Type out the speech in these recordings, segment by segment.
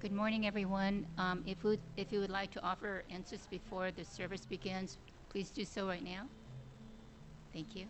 Good morning, everyone. If you would like to offer incense before the service begins, please do so right now. Thank you.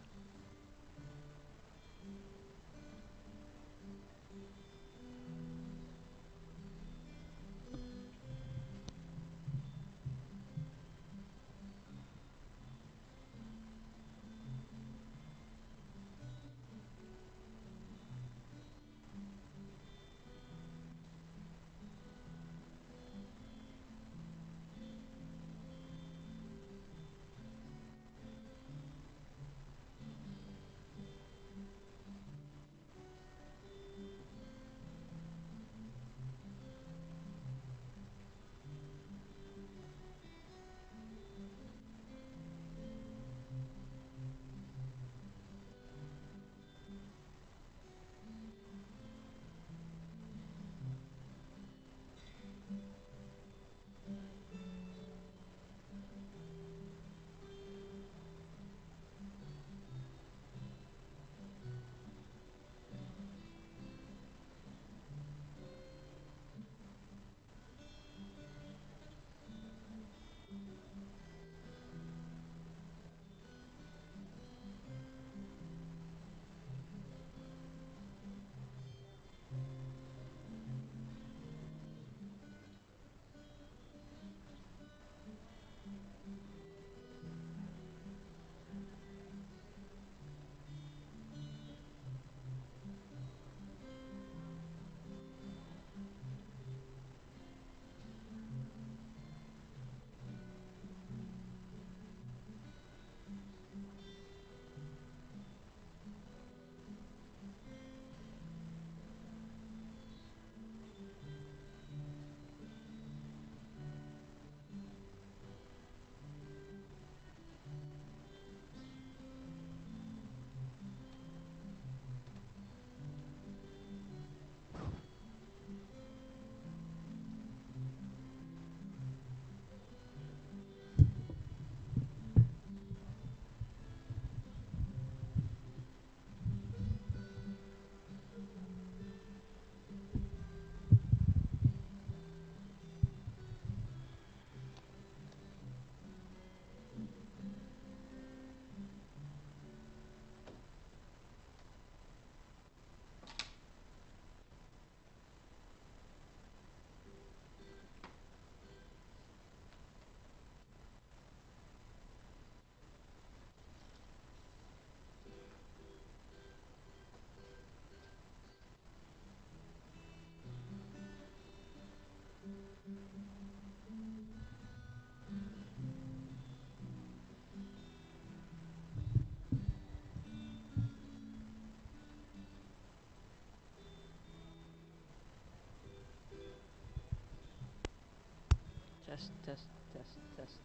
Test, test, test, test.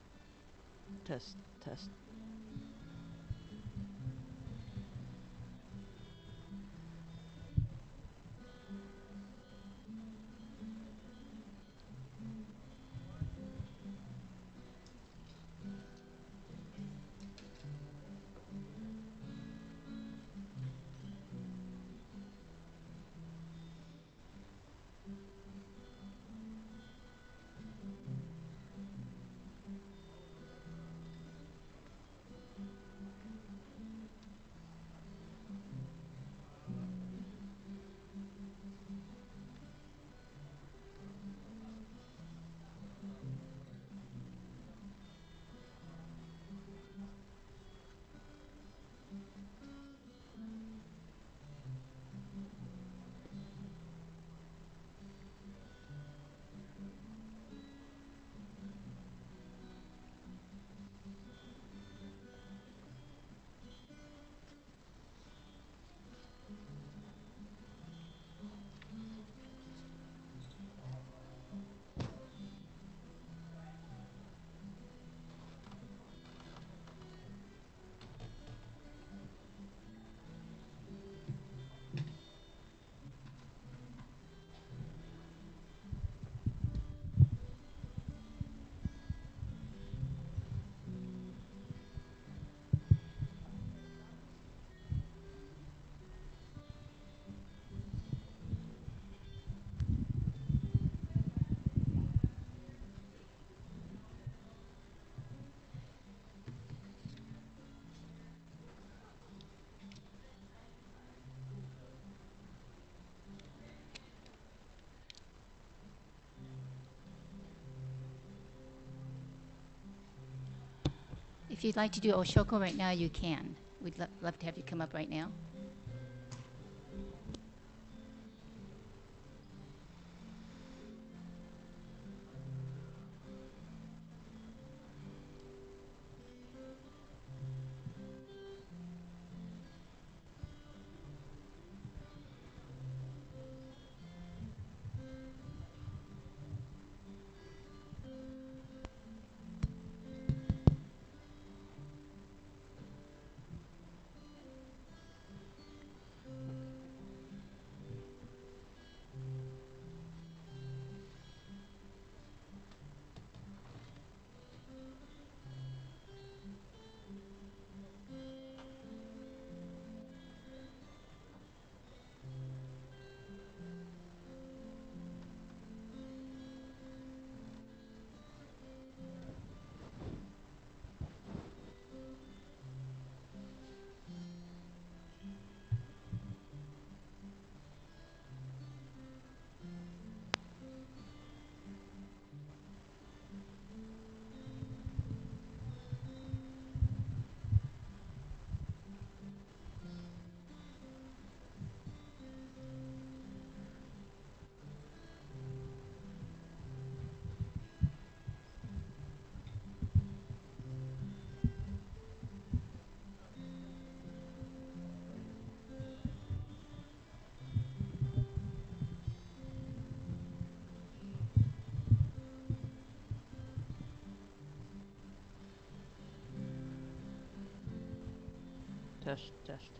Test, test. If you'd like to do Oshoko right now, you can. We'd love to have you come up right now. Test, test.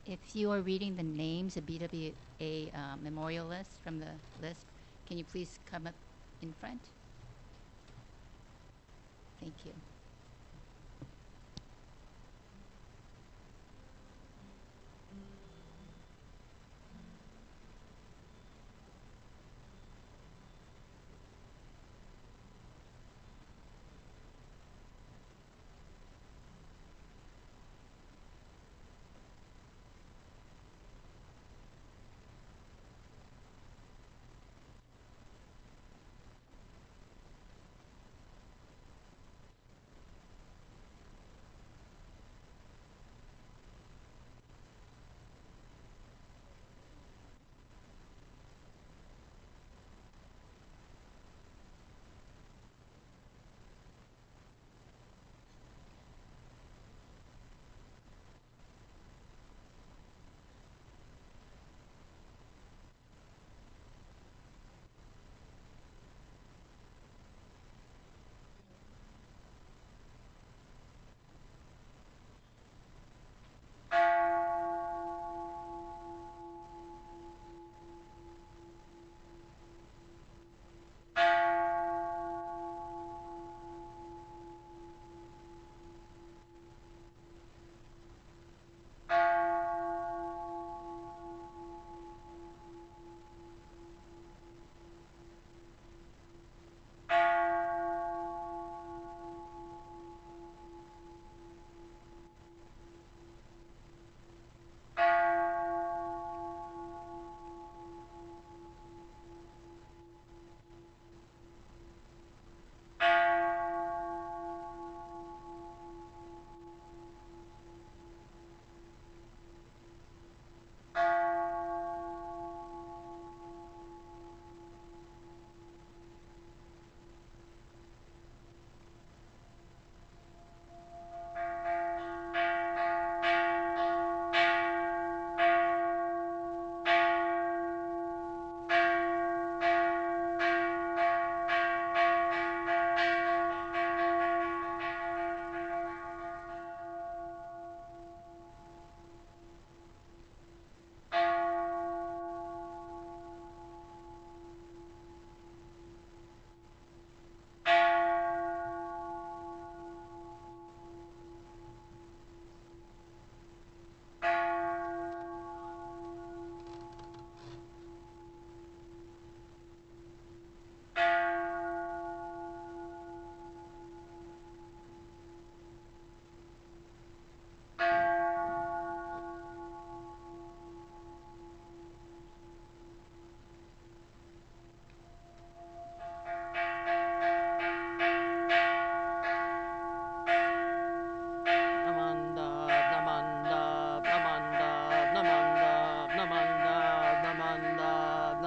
If you are reading the names of BWA memorial lists from the list, can you please come up in front? Thank you.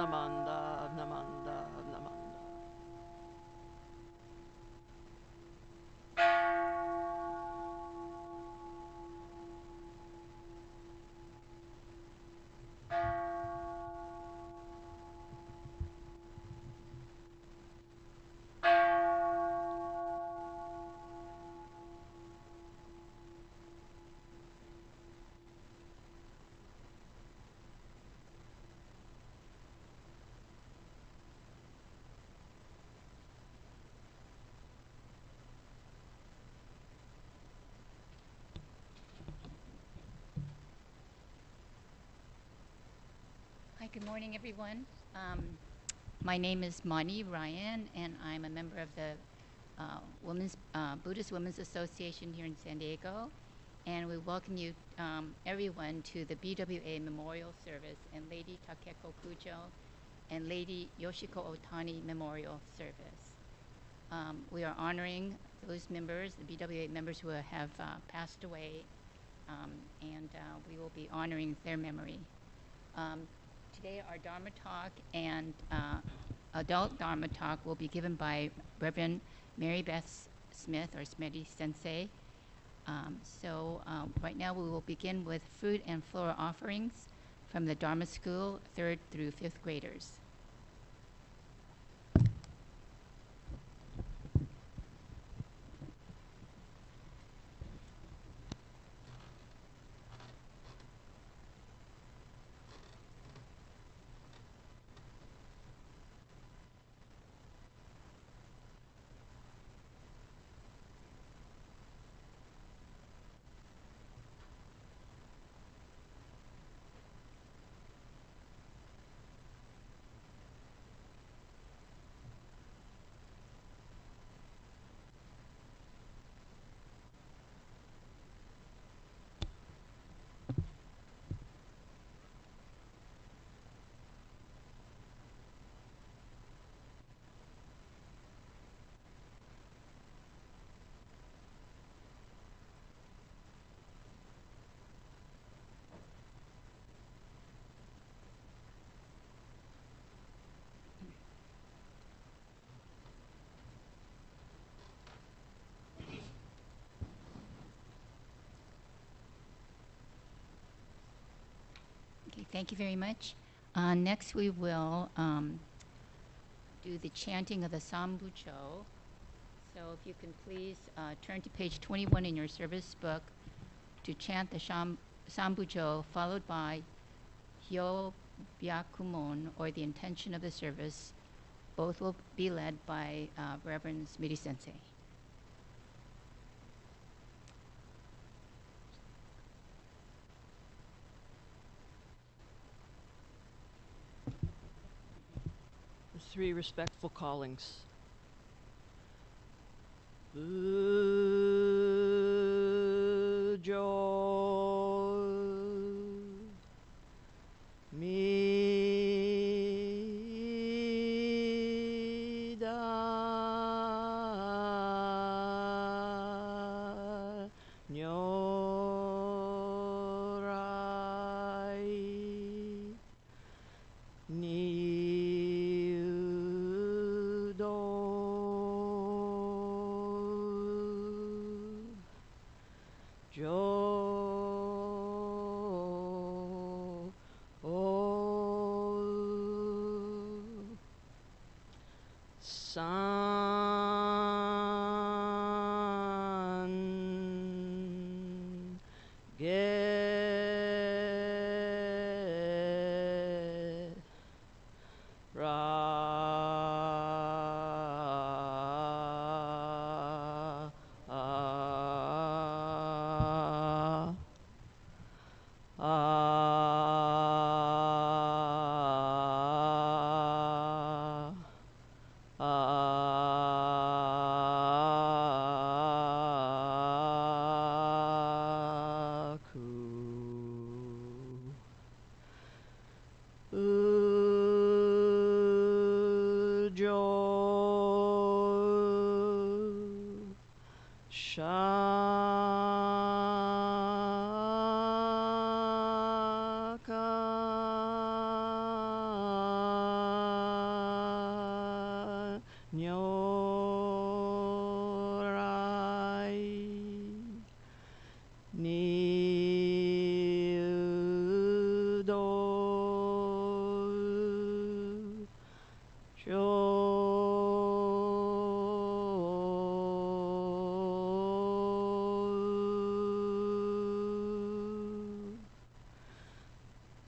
Namanda, Namanda, Namanda. Hi, good morning, everyone. My name is Mani Ryan, and I'm a member of the Buddhist Women's Association here in San Diego. And we welcome you, everyone, to the BWA Memorial Service and Lady Takeko Kujo and Lady Yoshiko Ohtani Memorial Service. We are honoring those members, the BWA members who have passed away, and we will be honoring their memory. Today, our Dharma talk and adult Dharma talk will be given by Reverend Mary Beth Smith, or Smitty Sensei. Right now we will begin with fruit and floral offerings from the Dharma School, 3rd through 5th graders. Okay, thank you very much. Next, we will do the chanting of the Sanbujo. So if you can please turn to page 21 in your service book to chant the Sanbujo, followed by Hyobyakumon, or the intention of the service. Both will be led by Reverend Smitty Sensei. The 3 respectful callings. Shaka Nyorai Niudo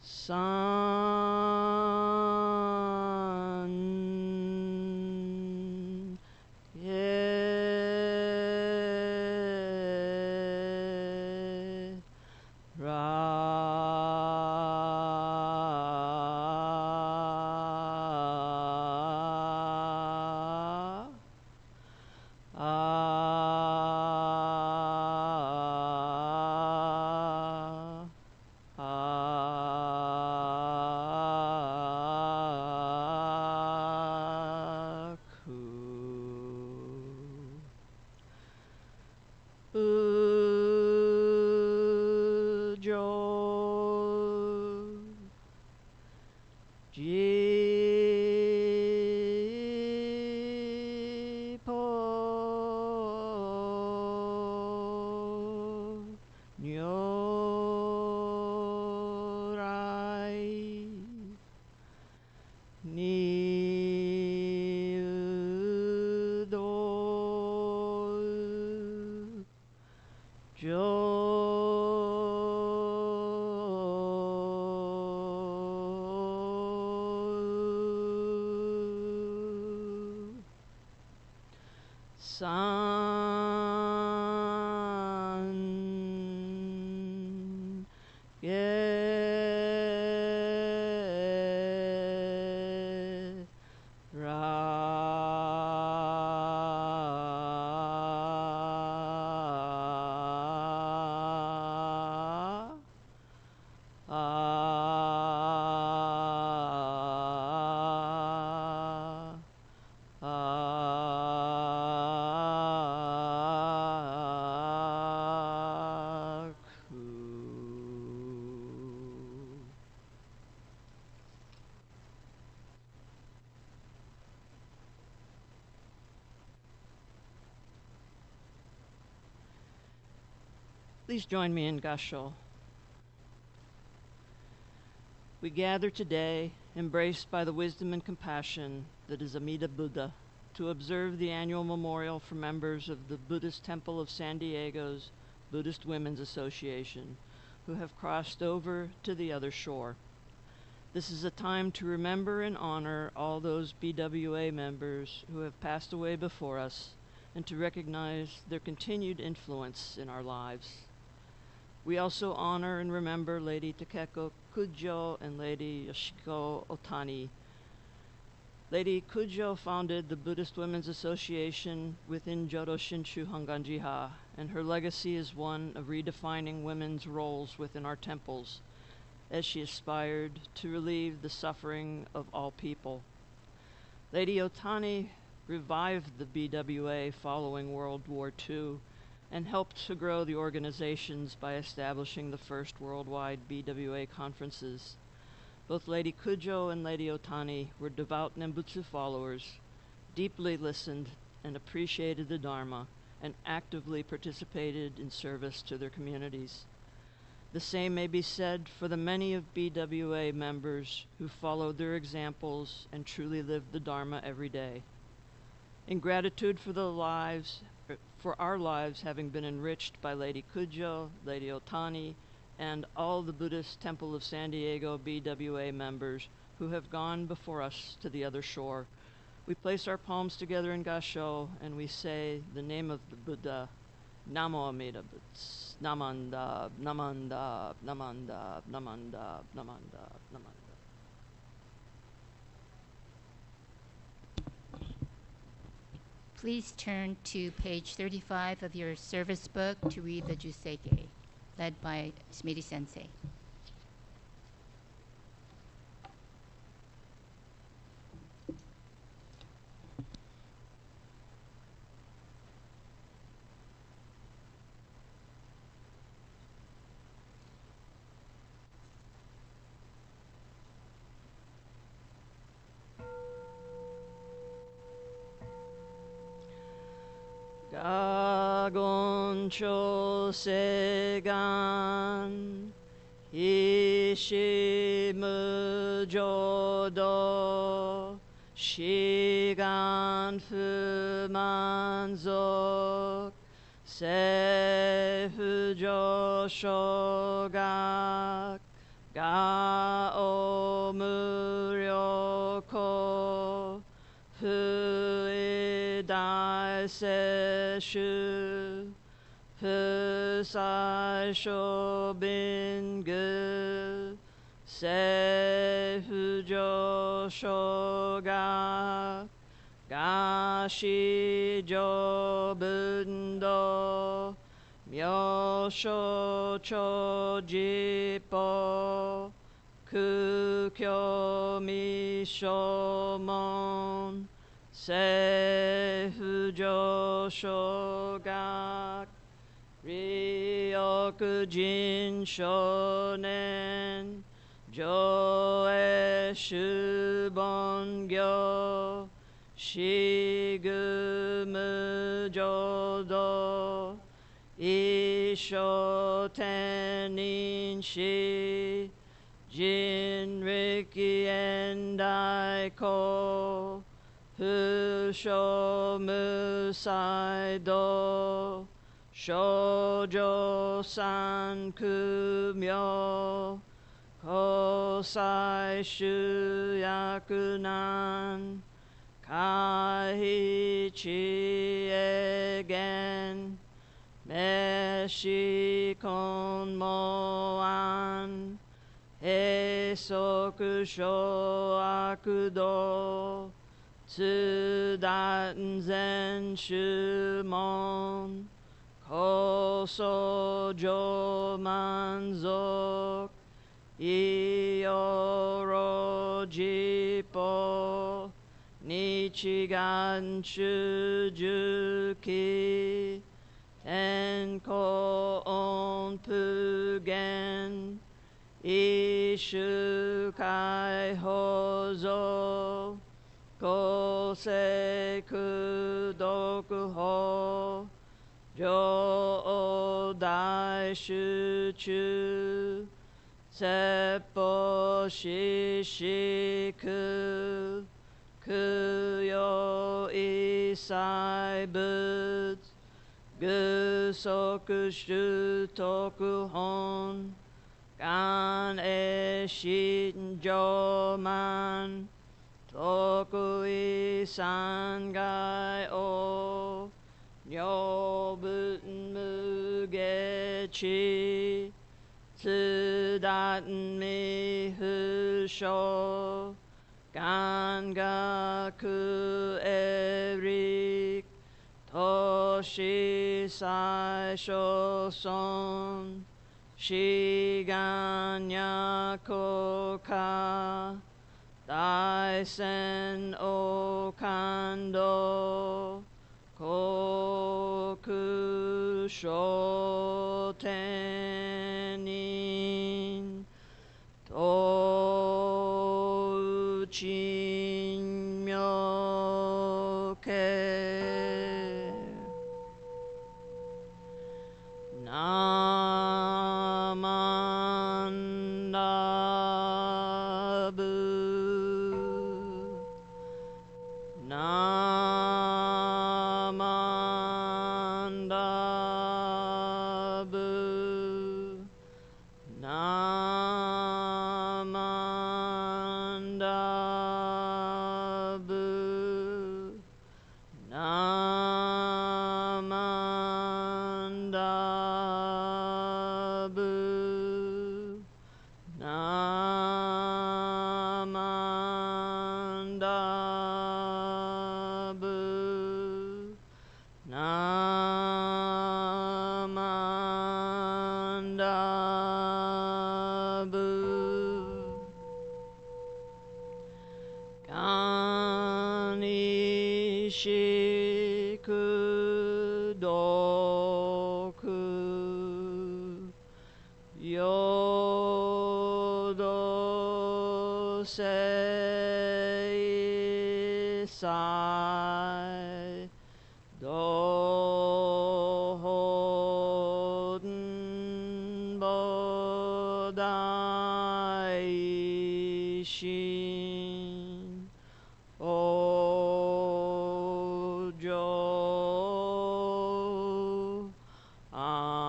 San Ye Please join me in Gassho. We gather today, embraced by the wisdom and compassion that is Amida Buddha, to observe the annual memorial for members of the Buddhist Temple of San Diego's Buddhist Women's Association, who have crossed over to the other shore. This is a time to remember and honor all those BWA members who have passed away before us, and to recognize their continued influence in our lives. We also honor and remember Lady Takeko Kujo and Lady Yoshiko Ohtani. Lady Kujo founded the Buddhist Women's Association within Jodo Shinshu Honganjiha, and her legacy is one of redefining women's roles within our temples, as she aspired to relieve the suffering of all people. Lady Ohtani revived the BWA following World War II and helped to grow the organizations by establishing the first worldwide BWA conferences. Both Lady Kujo and Lady Ohtani were devout Nembutsu followers, deeply listened and appreciated the Dharma, and actively participated in service to their communities. The same may be said for the many of BWA members who followed their examples and truly lived the Dharma every day. In gratitude for our lives having been enriched by Lady Kujo, Lady Ohtani, and all the Buddhist Temple of San Diego BWA members who have gone before us to the other shore, we place our palms together in Gassho and we say the name of the Buddha, Namo Amida Butsu, Namanda, Namanda, Namanda, Namanda, Namanda, Namanda. Please turn to page 35 of your service book to read the Juseige, led by Smitty Sensei. Gagoncho Segan Ishimu Jodo Shigan Fumanzok Seifujo Shogak Gao Muryoko Fuidai Seshu Fusai Shobingu Seifujo Shogak Gashi Jobundo Myosho Chojipo Kukyo Mishomon Seifujo Shogak Ryokujin Shonen Joe Shubongyo Shigumu Jodo Isho Tenin Shi Jinriki Endaiko Fusho Musaido Shoujo San Kumyo Kosai Shuyakunan Kaichi Egen Meshi Konmoan Heisoku Sho Akudo Tsudaten Zen Shumon Koso Jo Manzok Ioro Jipo Nichigan Shujuki Tenko Onpugen Ishukai Hozo Koseku Dokuho Jo Dai Shuchu Seppo Shishiku Kuyo Isai Butsu Gusoku Shutoku Hon Gan E Shinjoman Toku Isangai O Nyobuten Mugechi Tsudaten Mihusho Gangaku Erik Toshi Sai Shoson Shiganya Koka Daisen Okando Koku Shotenin Touchin Myoke Namandabu Namandabu Namandabu Namandabu Namandabu Namandabu Kanishiku Doku Yodo Sei Sai Do Ishin Ojo Anrako.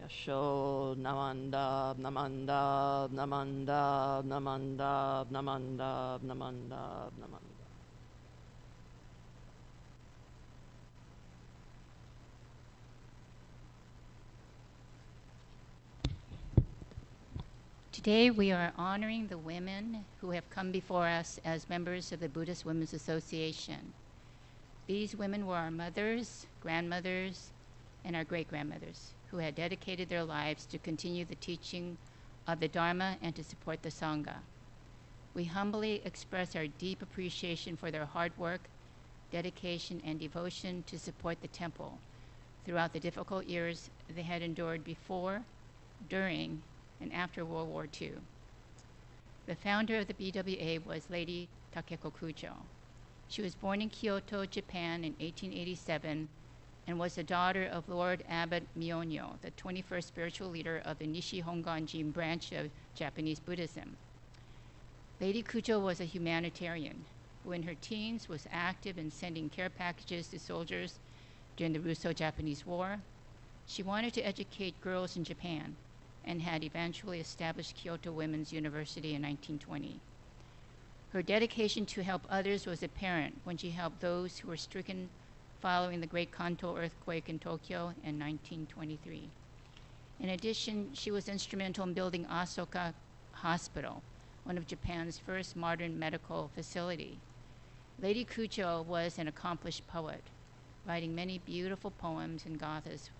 Yasho Namandab Namandab Namandab Namandab Namandab Namandab Namandab. Today we are honoring the women who have come before us as members of the Buddhist Women's Association. These women were our mothers, grandmothers, and our great-grandmothers who had dedicated their lives to continue the teaching of the Dharma and to support the Sangha. We humbly express our deep appreciation for their hard work, dedication, and devotion to support the temple throughout the difficult years they had endured before, during, and after World War II. The founder of the BWA was Lady Takeko Kujo. She was born in Kyoto, Japan in 1887 and was the daughter of Lord Abbot Myonyo, the 21st spiritual leader of the Nishi Honganjin branch of Japanese Buddhism. Lady Kujo was a humanitarian who in her teens was active in sending care packages to soldiers during the Russo-Japanese War. She wanted to educate girls in Japan and had eventually established Kyoto Women's University in 1920. Her dedication to help others was apparent when she helped those who were stricken following the Great Kanto earthquake in Tokyo in 1923. In addition, she was instrumental in building Asoka Hospital, one of Japan's first modern medical facility. Lady Kujo was an accomplished poet, writing many beautiful poems and gathas,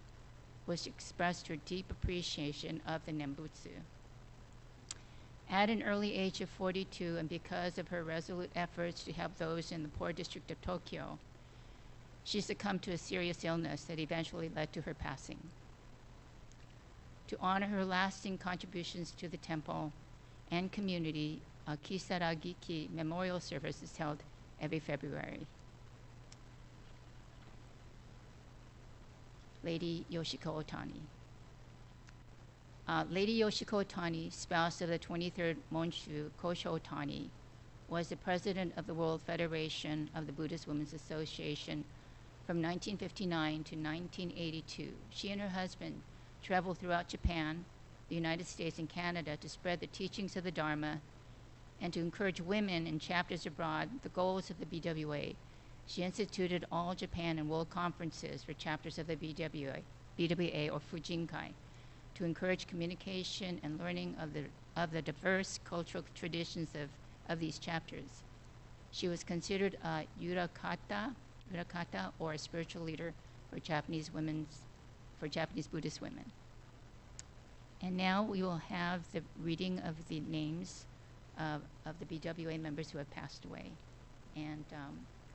which expressed her deep appreciation of the Nembutsu. At an early age of 42, and because of her resolute efforts to help those in the poor district of Tokyo, she succumbed to a serious illness that eventually led to her passing. To honor her lasting contributions to the temple and community, a Kisaragi-ki memorial service is held every February. Lady Yoshiko Ohtani. Lady Yoshiko Ohtani, spouse of the 23rd Monshu Kosho Ohtani, was the president of the World Federation of the Buddhist Women's Association from 1959 to 1982. She and her husband traveled throughout Japan, the United States, and Canada to spread the teachings of the Dharma and to encourage women in chapters abroad the goals of the BWA. She instituted all Japan and world conferences for chapters of the BWA or Fujinkai to encourage communication and learning of the diverse cultural traditions of these chapters. She was considered a Yurakata or a spiritual leader for Japanese Buddhist women. And now we will have the reading of the names of the BWA members who have passed away. And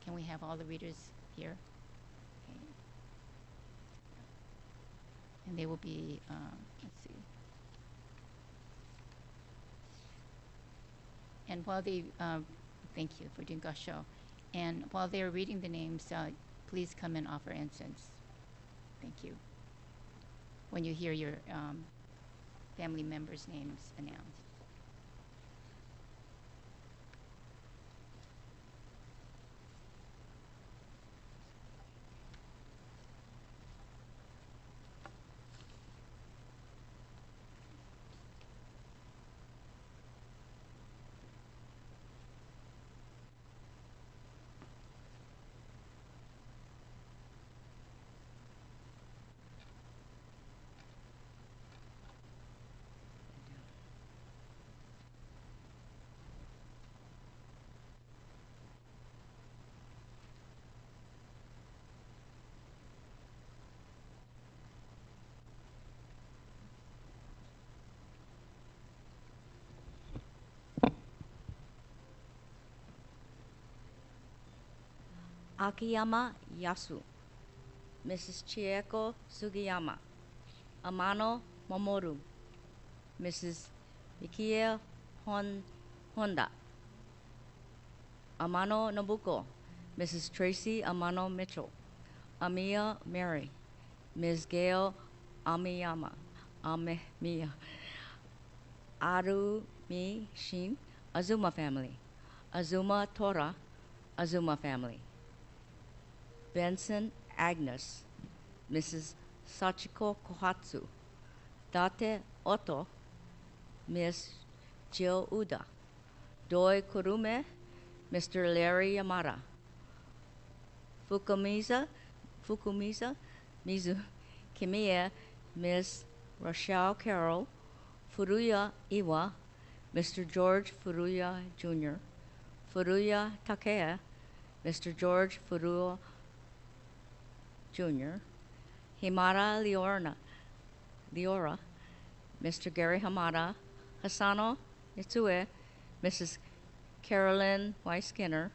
can we have all the readers here? Okay. And they will be, let's see. And while they, thank you for doing Gassho. And while they are reading the names, please come and offer incense. Thank you. When you hear your family members' names announced. Akiyama Yasu, Mrs. Chieko Sugiyama, Amano Mamoru, Mrs. Mikie Honda, Amano Nobuko, Mrs. Tracy Amano Mitchell, Amiya Mary, Ms. Gail Amiyama, Amemiya, Arumi Shin, Azuma family, Azuma Tora, Azuma family, Benson Agnes, Mrs. Sachiko Kohatsu, Date Otto, Miss Jill Uda, Doi Kurume, Mr. Larry Yamada, Fukumiza, Mizu Kimiya, Miss Rochelle Carroll, Furuya Iwa, Mr. George Furuya Jr., Furuya Takea, Mr. George Furuya Jr., Himara Leora, Mr. Gary Hamada, Hasano Itsue, Mrs. Carolyn Y. Skinner,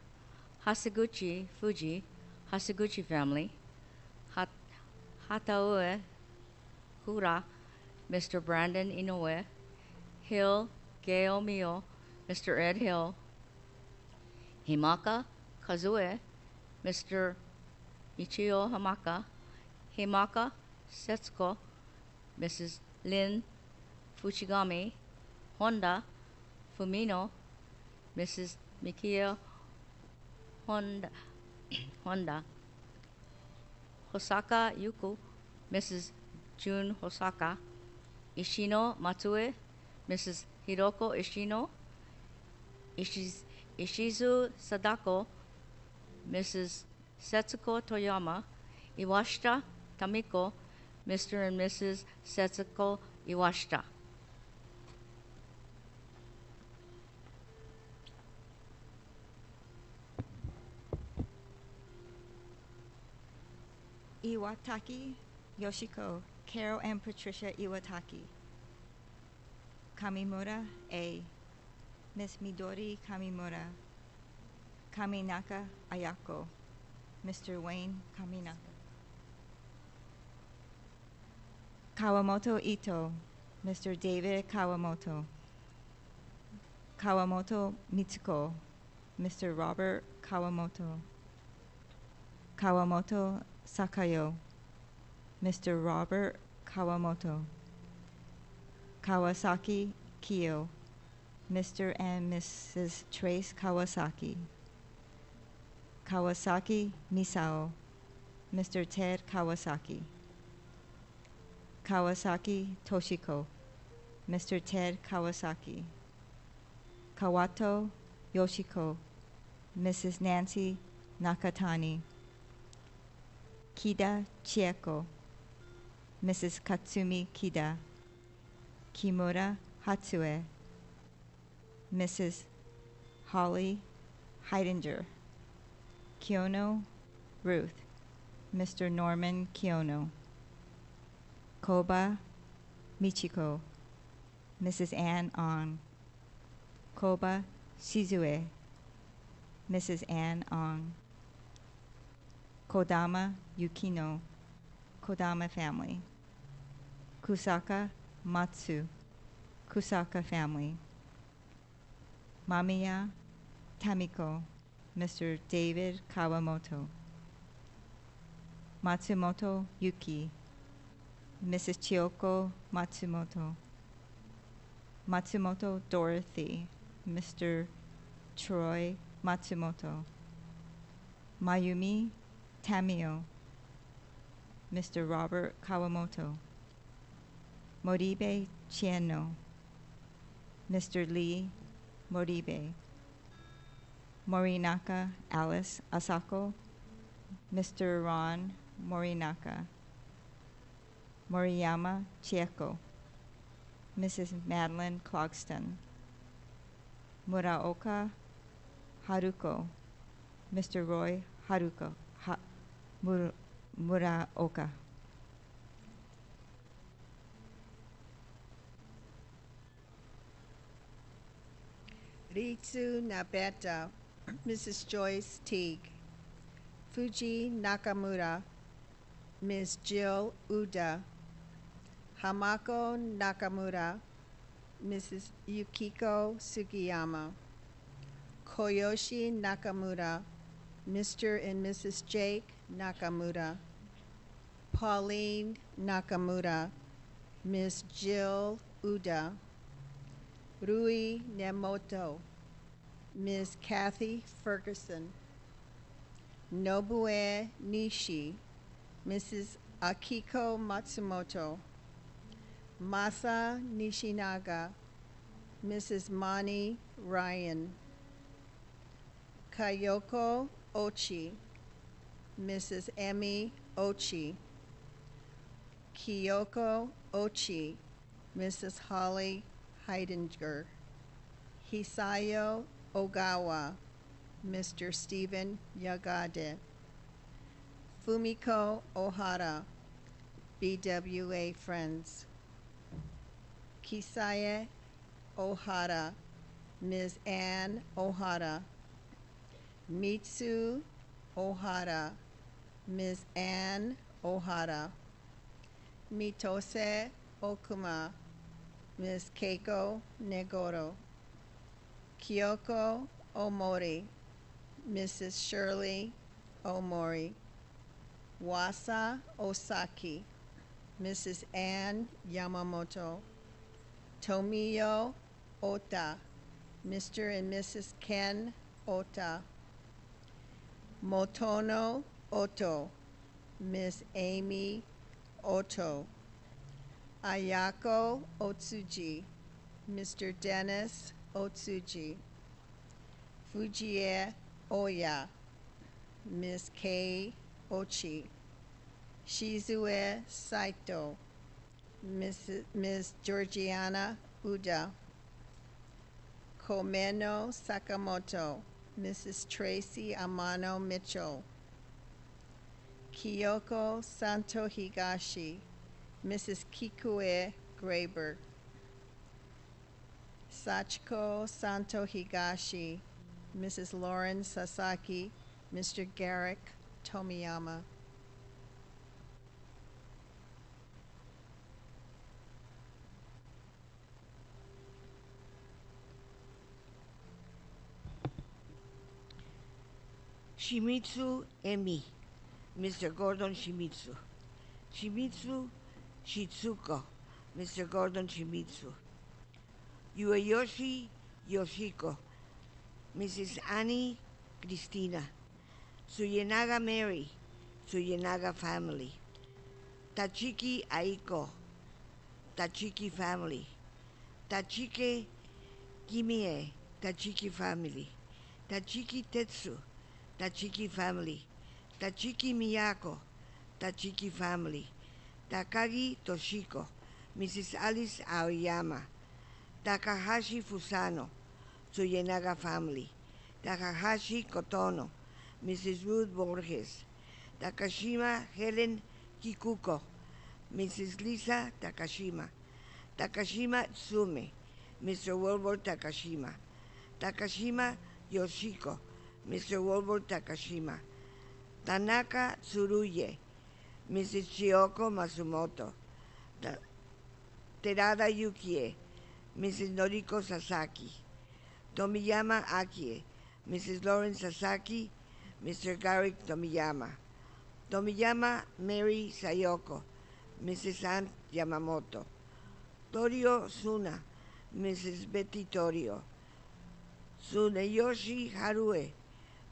Haseguchi Fuji, Haseguchi family, Hataue Hura, Mr. Brandon Inoue, Hill Gail Mio, Mr. Ed Hill, Himaka Kazue, Mr. Michio Hamaka, Himaka Setsuko, Mrs. Lin Fuchigami, Honda Fumino, Mrs. Mikia Honda, Hosaka Yuko, Mrs. Jun Hosaka, Ishino Matsue, Mrs. Hiroko Ishino, Ishizu Sadako, Mrs. Setsuko Toyama, Iwashita Tamiko, Mr. and Mrs. Setsuko Iwashita. Iwataki Yoshiko, Carol and Patricia Iwataki. Kamimura A. Miss Midori Kamimura. Kaminaka Ayako. Mr. Wayne Kaminaka. Kawamoto Ito. Mr. David Kawamoto. Kawamoto Mitsuko. Mr. Robert Kawamoto. Kawamoto Sakayo, Mr. Robert Kawamoto. Kawasaki Kyo, Mr. and Mrs. Trace Kawasaki. Kawasaki Misao, Mr. Ted Kawasaki. Kawasaki Toshiko, Mr. Ted Kawasaki. Kawato Yoshiko, Mrs. Nancy Nakatani. Kida Chieko, Mrs. Katsumi Kida. Kimura Hatsue, Mrs. Holly Heidinger. Kyono Ruth, Mr. Norman Kyono. Koba Michiko, Mrs. Ann Ong. Koba Shizue, Mrs. Ann Ong. Kodama Yukino, Kodama family. Kusaka Matsu, Kusaka family. Mamiya Tamiko, Mr. David Kawamoto. Matsumoto Yuki, Mrs. Chiyoko Matsumoto. Matsumoto Dorothy, Mr. Troy Matsumoto. Mayumi Tamio, Mr. Robert Kawamoto. Moribe Chieno, Mr. Lee Moribe. Morinaka Alice Asako, Mr. Ron Morinaka. Moriyama Chieko, Mrs. Madeline Clogston. Muraoka Haruko, Mr. Roy Haruko. Muraoka. Ritsu Nabeta, Mrs. Joyce Teague. Fuji Nakamura, Ms. Jill Uda. Hamako Nakamura, Mrs. Yukiko Sugiyama, Koyoshi Nakamura, Mr. and Mrs. Jake Nakamura, Pauline Nakamura, Miss Jill Uda, Rui Nemoto, Ms. Kathy Ferguson, Nobue Nishi, Mrs. Akiko Matsumoto, Masa Nishinaga, Mrs. Mani Ryan, Kayoko Ochi, Mrs. Emmy Ochi, Kyoko Ochi, Mrs. Holly Heidinger, Hisayo Ogawa, Mr. Stephen Yagade, Fumiko Ohara, BWA Friends, Kisaye Ohara, Ms. Anne Ohara, Mitsu Ohara, Ms. Anne Ohara, Mitose Okuma, Ms. Keiko Negoro, Kyoko Omori, Mrs. Shirley Omori, Wasa Osaki, Mrs. Anne Yamamoto, Tomio Ota, Mr. and Mrs. Ken Ota, Motono Oto, Miss Amy Oto, Ayako Otsuji, Mr. Dennis Otsuji, Fujie Oya, Miss Kei Ochi, Shizue Saito, Ms. Georgiana Uda, Komeno Sakamoto, Mrs. Tracy Amano Mitchell, Kyoko Santo Higashi, Mrs. Kikue Graber, Sachiko Santo Higashi, Mrs. Lauren Sasaki, Mr. Garrick Tomiyama. Shimizu Emi, Mr. Gordon Shimizu. Shimizu Shitsuko, Mr. Gordon Shimizu. Ueyoshi Yoshiko, Mrs. Annie Christina. Suyenaga Mary, Suyenaga family. Tachiki Aiko, Tachiki family. Tachike Kimie, Tachiki family. Tachiki Tetsu, Tachiki family. Tachiki Miyako, Tachiki family. Takagi Toshiko, Mrs. Alice Aoyama. Takahashi Fusano, Suyenaga family. Takahashi Kotono, Mrs. Ruth Borges. Takashima Helen Kikuko, Mrs. Lisa Takashima. Takashima Tsume, Mr. Wilbur Takashima. Takashima Yoshiko, Mr. Wilbur Takashima. Tanaka Tsuruye, Mrs. Chioko Matsumoto. Terada Yukie, Mrs. Noriko Sasaki. Tomiyama Akie, Mrs. Lauren Sasaki, Mr. Garrick Tomiyama. Tomiyama Mary Sayoko, Mrs. Ann Yamamoto. Torio Suna, Mrs. Betty Torio. Tsuneyoshi Harue,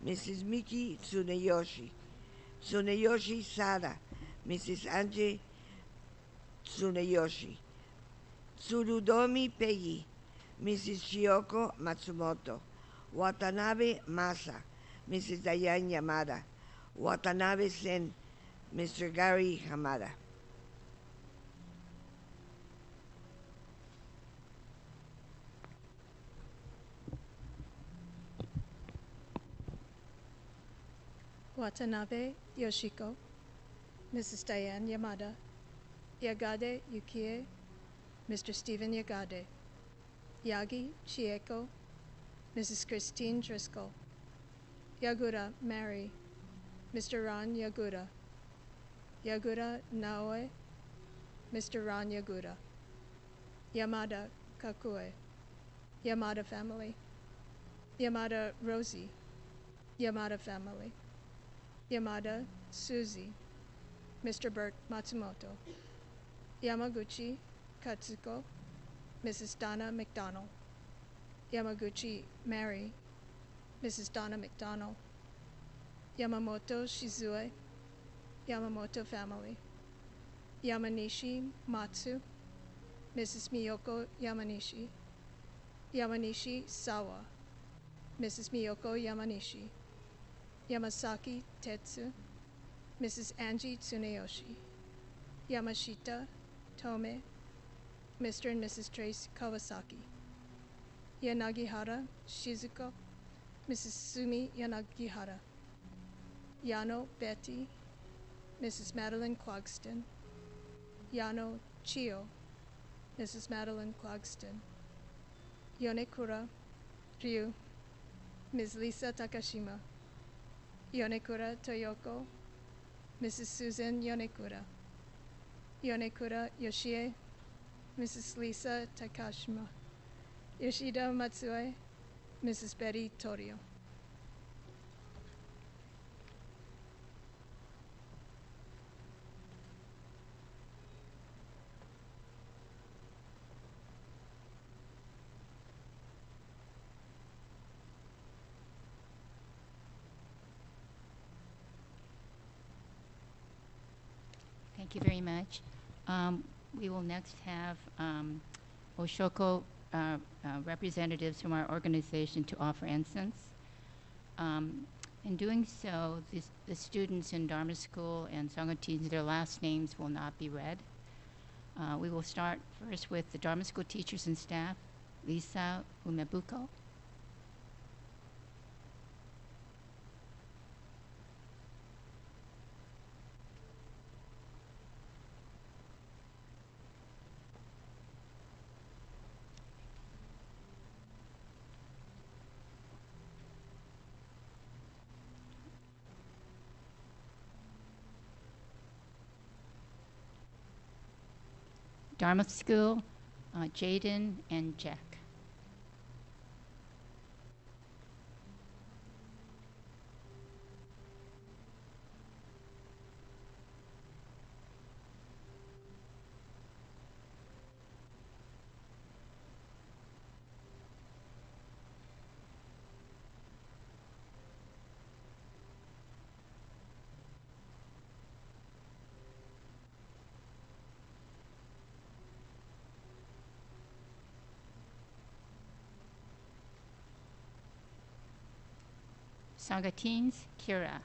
Mrs. Miki Tsuneyoshi. Tsuneyoshi Sada, Mrs. Angie Tsuneyoshi. Tsurudomi Peggy, Mrs. Chioko Matsumoto. Watanabe Masa, Mrs. Diane Yamada. Watanabe Sen, Mr. Gary Hamada. Watanabe Yoshiko, Mrs. Diane Yamada, Yagade Yukie, Mr. Stephen Yagade, Yagi Chieko, Mrs. Christine Driscoll, Yagura Mary, Mr. Ron Yagura, Yagura Naoe, Mr. Ron Yagura. Yamada Kakue, Yamada family. Yamada Rosie, Yamada family. Yamada Susie, Mr. Bert Matsumoto. Yamaguchi Katsuko, Mrs. Donna McDonald. Yamaguchi Mary, Mrs. Donna McDonald. Yamamoto Shizue, Yamamoto family. Yamanishi Matsu, Mrs. Miyoko Yamanishi. Yamanishi Sawa, Mrs. Miyoko Yamanishi. Yamasaki Tetsu, Mrs. Angie Tsuneyoshi. Yamashita Tome, Mr. and Mrs. Trace Kawasaki. Yanagihara Shizuko, Mrs. Sumi Yanagihara. Yano Betty, Mrs. Madeline Clogston. Yano Chio, Mrs. Madeline Clogston. Yonekura Ryu, Ms. Lisa Takashima. Yonekura Toyoko, Mrs. Susan Yonekura. Yonekura Yoshie, Mrs. Lisa Takashima. Yoshida Matsue, Mrs. Betty Torio. Thank you very much. We will next have Oshoko representatives from our organization to offer incense. In doing so, the students in Dharma school and Sangha teens, their last names will not be read. We will start first with the Dharma school teachers and staff, Lisa Umebuko. Dharma School, Jaden and Jack. Sangha teens, Kira.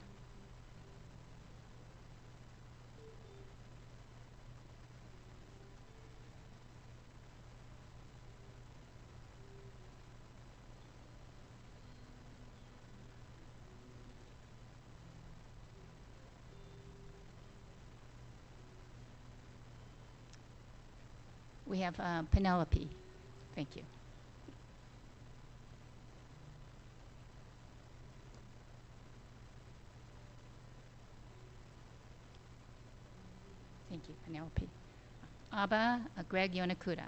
We have Penelope. Thank you. Thank you, Penelope. Abba, Greg Yonakura.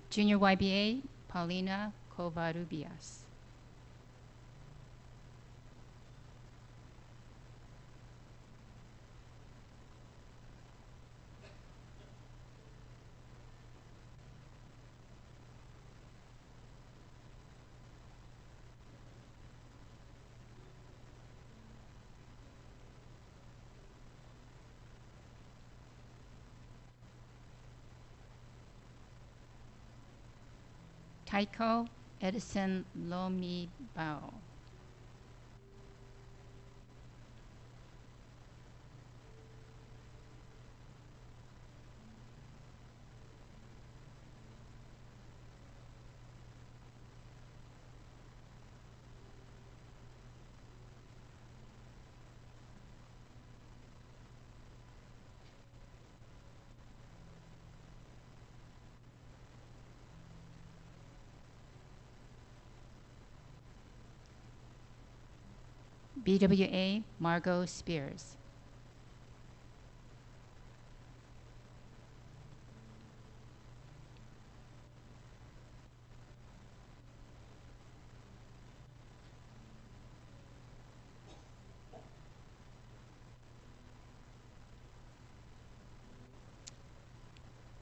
Junior YBA, Paulina Covarrubias. Taiko Edison Lomi Bao. BWA Margo Spears.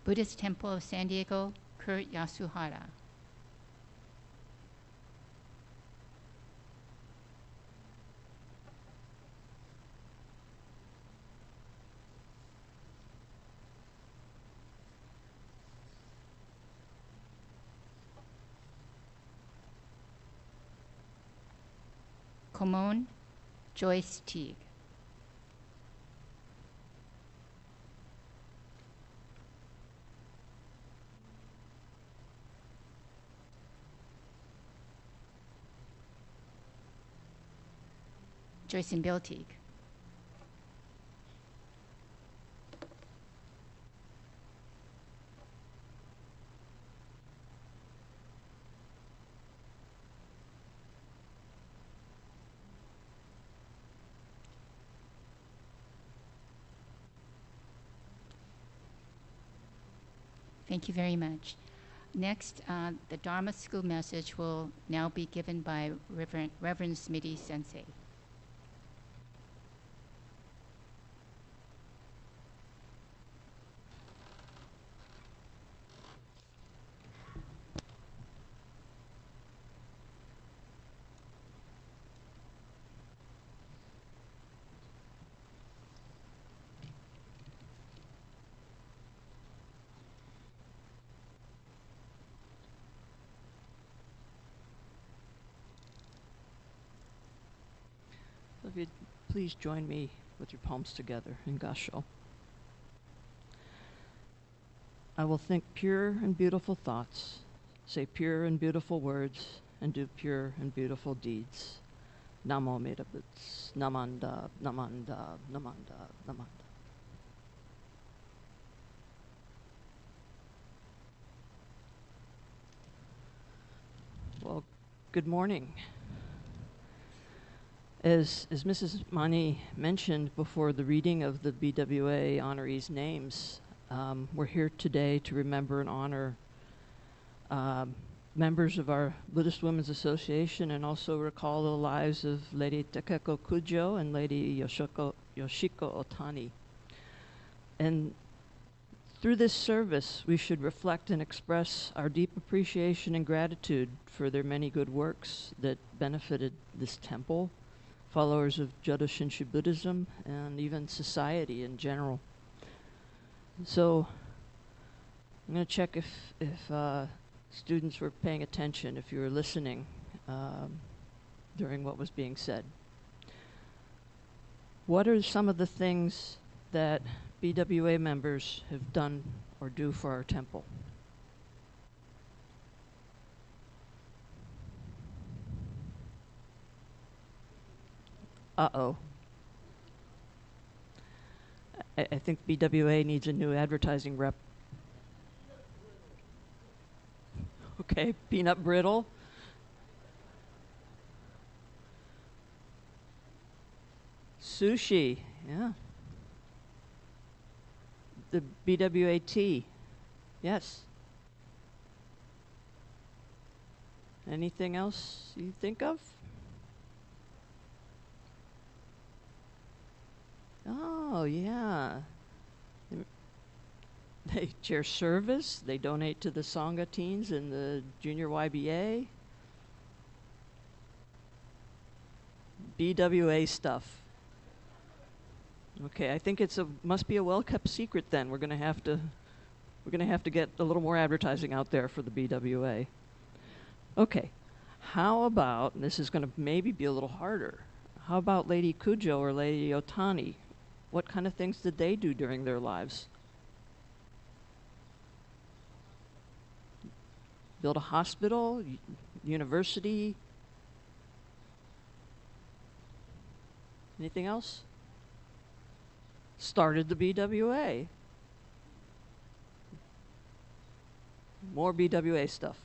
Buddhist Temple of San Diego, Kurt Yasuhara. Komon Joyce Teague. Joyce and Bill Teague. Thank you very much. Next, the Dharma school message will now be given by Reverend Smitty Sensei. If you'd please join me with your palms together in Gassho. I will think pure and beautiful thoughts, say pure and beautiful words, and do pure and beautiful deeds. Namo Medabutsu, Namanda, Namanda, Namanda, Namanda. Well, good morning. As Mrs. Mani mentioned before the reading of the BWA honorees' names, we're here today to remember and honor members of our Buddhist Women's Association and also recall the lives of Lady Takeko Kujo and Lady Yoshiko Ohtani. And through this service, we should reflect and express our deep appreciation and gratitude for their many good works that benefited this temple, followers of Jodo Shinshu Buddhism, and even society in general. So I'm going to check if students were paying attention, if you were listening during what was being said. What are some of the things that BWA members have done or do for our temple? Uh-oh. I think BWA needs a new advertising rep. Okay, peanut brittle. Sushi, yeah. The BWA tea, yes. Anything else you think of? Oh, yeah. They chair service. They donate to the Sangha teens and the junior YBA. BWA stuff. Okay, I think must be a well-kept secret then. We're going to have to get a little more advertising out there for the BWA. Okay. How about, and this is going to maybe be a little harder. How about Lady Kujo or Lady Ohtani? What kind of things did they do during their lives? Build a hospital, university? Anything else? Started the BWA. More BWA stuff.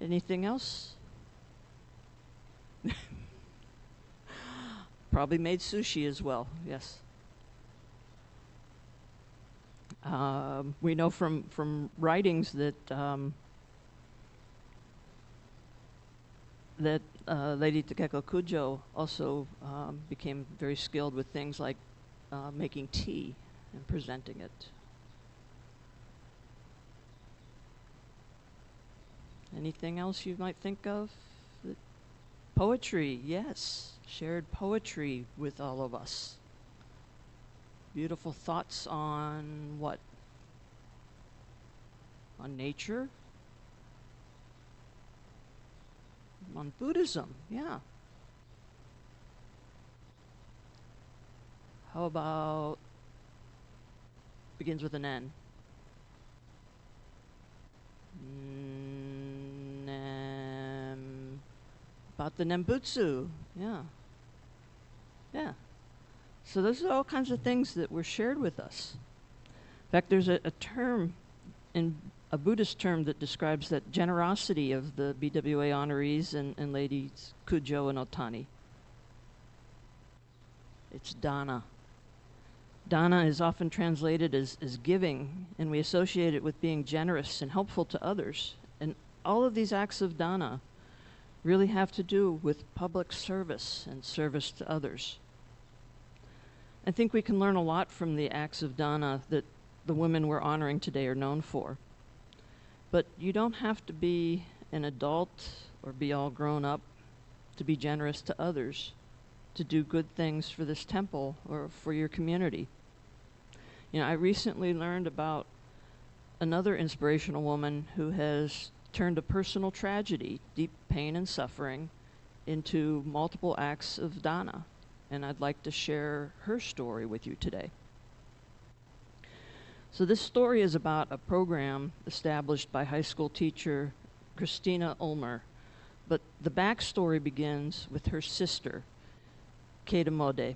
Anything else? Probably made sushi as well, yes. We know from writings that Lady Takeko Kujo also became very skilled with things like making tea and presenting it. Anything else you might think of? Poetry, yes. Shared poetry with all of us. Beautiful thoughts on what? On nature? On Buddhism, yeah. How about begins with an N? About the Nembutsu, yeah. Yeah. So those are all kinds of things that were shared with us. In fact, there's a term, a Buddhist term that describes that generosity of the BWA honorees and ladies Kujo and Ohtani. It's dana. Dana is often translated as giving, and we associate it with being generous and helpful to others. And all of these acts of dana really have to do with public service and service to others. I think we can learn a lot from the acts of dana that the women we're honoring today are known for. But you don't have to be an adult or be all grown up to be generous to others, to do good things for this temple or for your community. You know, I recently learned about another inspirational woman who has turned a personal tragedy, deep pain and suffering, into multiple acts of dana. And I'd like to share her story with you today. So this story is about a program established by high school teacher Christina Ulmer. But the backstory begins with her sister, Kate Amode.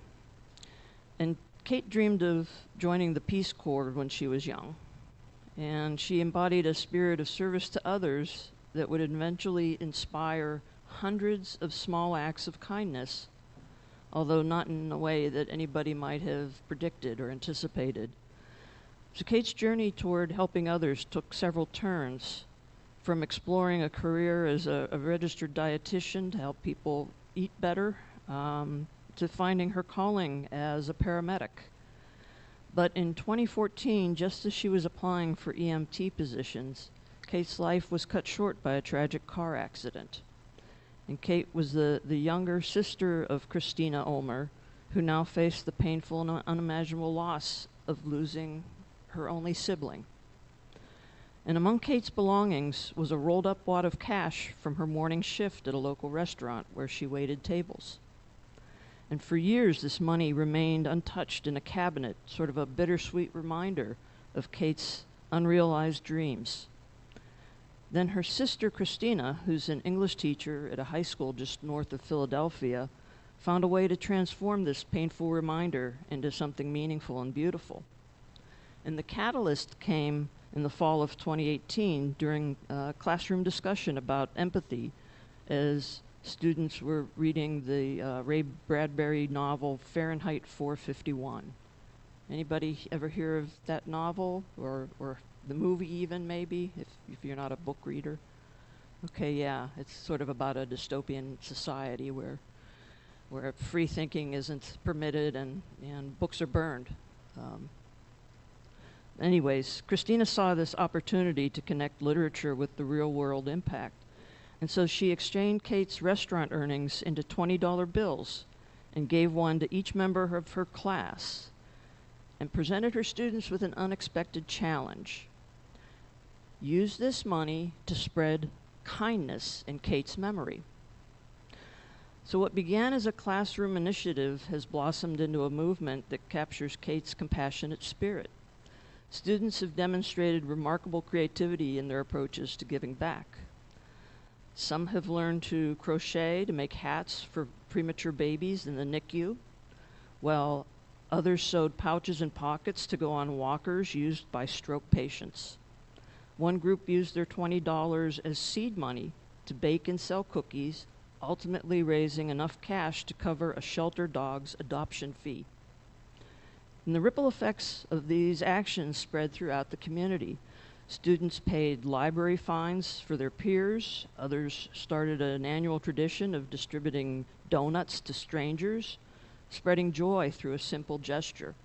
And Kate dreamed of joining the Peace Corps when she was young. And she embodied a spirit of service to others that would eventually inspire hundreds of small acts of kindness, although not in a way that anybody might have predicted or anticipated. So Kate's journey toward helping others took several turns, from exploring a career as a registered dietitian to help people eat better, to finding her calling as a paramedic. But in 2014, just as she was applying for EMT positions, Kate's life was cut short by a tragic car accident. And Kate was the younger sister of Christina Ulmer, who now faced the painful and unimaginable loss of losing her only sibling. And among Kate's belongings was a rolled-up wad of cash from her morning shift at a local restaurant where she waited tables. And for years, this money remained untouched in a cabinet, sort of a bittersweet reminder of Kate's unrealized dreams. Then her sister, Christina, who's an English teacher at a high school just north of Philadelphia, found a way to transform this painful reminder into something meaningful and beautiful. And the catalyst came in the fall of 2018 during a classroom discussion about empathy, as students were reading the Ray Bradbury novel Fahrenheit 451. Anybody ever hear of that novel, or the movie even, maybe, if you're not a book reader? Okay, yeah, it's sort of about a dystopian society where free thinking isn't permitted and books are burned. Anyways, Christina saw this opportunity to connect literature with the real world impact. And so she exchanged Kate's restaurant earnings into $20 bills and gave one to each member of her class and presented her students with an unexpected challenge. Use this money to spread kindness in Kate's memory. So what began as a classroom initiative has blossomed into a movement that captures Kate's compassionate spirit. Students have demonstrated remarkable creativity in their approaches to giving back. Some have learned to crochet to make hats for premature babies in the NICU, while others sewed pouches and pockets to go on walkers used by stroke patients. One group used their $20 as seed money to bake and sell cookies, ultimately raising enough cash to cover a shelter dog's adoption fee. And the ripple effects of these actions spread throughout the community. Students paid library fines for their peers. Others started an annual tradition of distributing donuts to strangers, spreading joy through a simple gesture.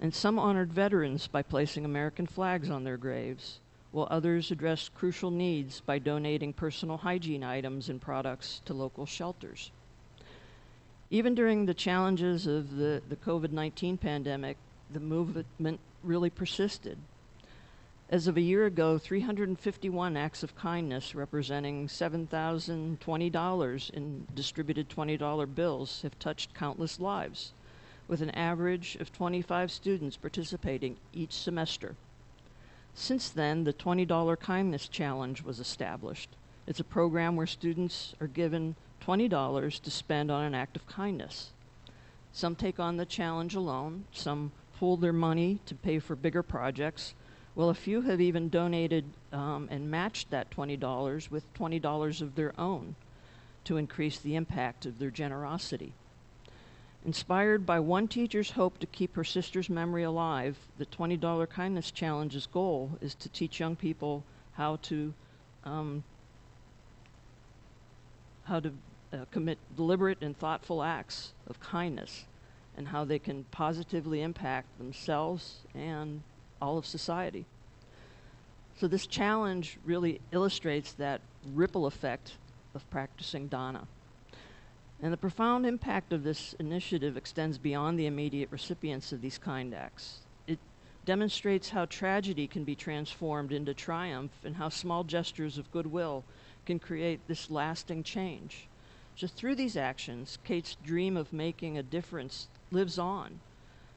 And some honored veterans by placing American flags on their graves, while others addressed crucial needs by donating personal hygiene items and products to local shelters. Even during the challenges of the COVID-19 pandemic, the movement really persisted. As of a year ago, 351 acts of kindness representing $7,020 in distributed $20 bills have touched countless lives, with an average of 25 students participating each semester. Since then, the $20 Kindness Challenge was established. It's a program where students are given $20 to spend on an act of kindness. Some take on the challenge alone, some pool their money to pay for bigger projects, while a few have even donated and matched that $20 with $20 of their own to increase the impact of their generosity. Inspired by one teacher's hope to keep her sister's memory alive, the $20 Kindness Challenge's goal is to teach young people how to commit deliberate and thoughtful acts of kindness, and how they can positively impact themselves and all of society. So this challenge really illustrates that ripple effect of practicing dana. And the profound impact of this initiative extends beyond the immediate recipients of these kind acts. It demonstrates how tragedy can be transformed into triumph, and how small gestures of goodwill can create this lasting change. Just through these actions, Kate's dream of making a difference lives on,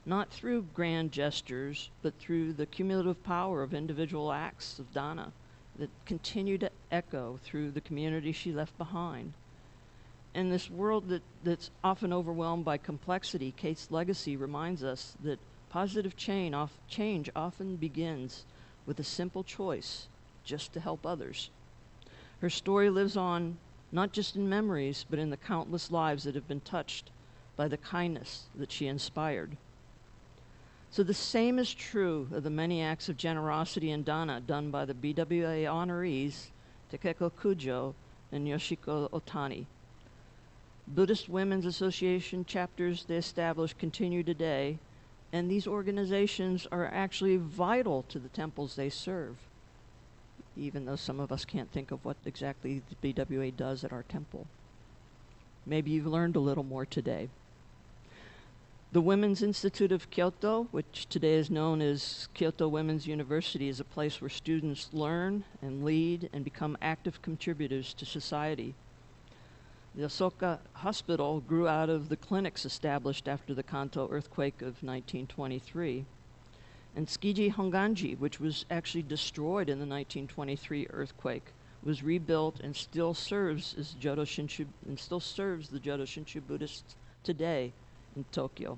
not through grand gestures, but through the cumulative power of individual acts of dana that continue to echo through the community she left behind. In this world that's often overwhelmed by complexity, Kate's legacy reminds us that positive change often begins with a simple choice, just to help others. Her story lives on not just in memories, but in the countless lives that have been touched by the kindness that she inspired. So the same is true of the many acts of generosity and dana done by the BWA honorees, Takeko Kujo and Yoshiko Ohtani. Buddhist Women's Association chapters they established continue today, and these organizations are actually vital to the temples they serve, even though some of us can't think of what exactly the BWA does at our temple. Maybe you've learned a little more today. The Women's Institute of Kyoto, which today is known as Kyoto Women's University, is a place where students learn and lead and become active contributors to society. The Osaka Hospital grew out of the clinics established after the Kanto earthquake of 1923. And Tsukiji Honganji, which was actually destroyed in the 1923 earthquake, was rebuilt and still serves as the Jodo Shinshu Buddhists today in Tokyo.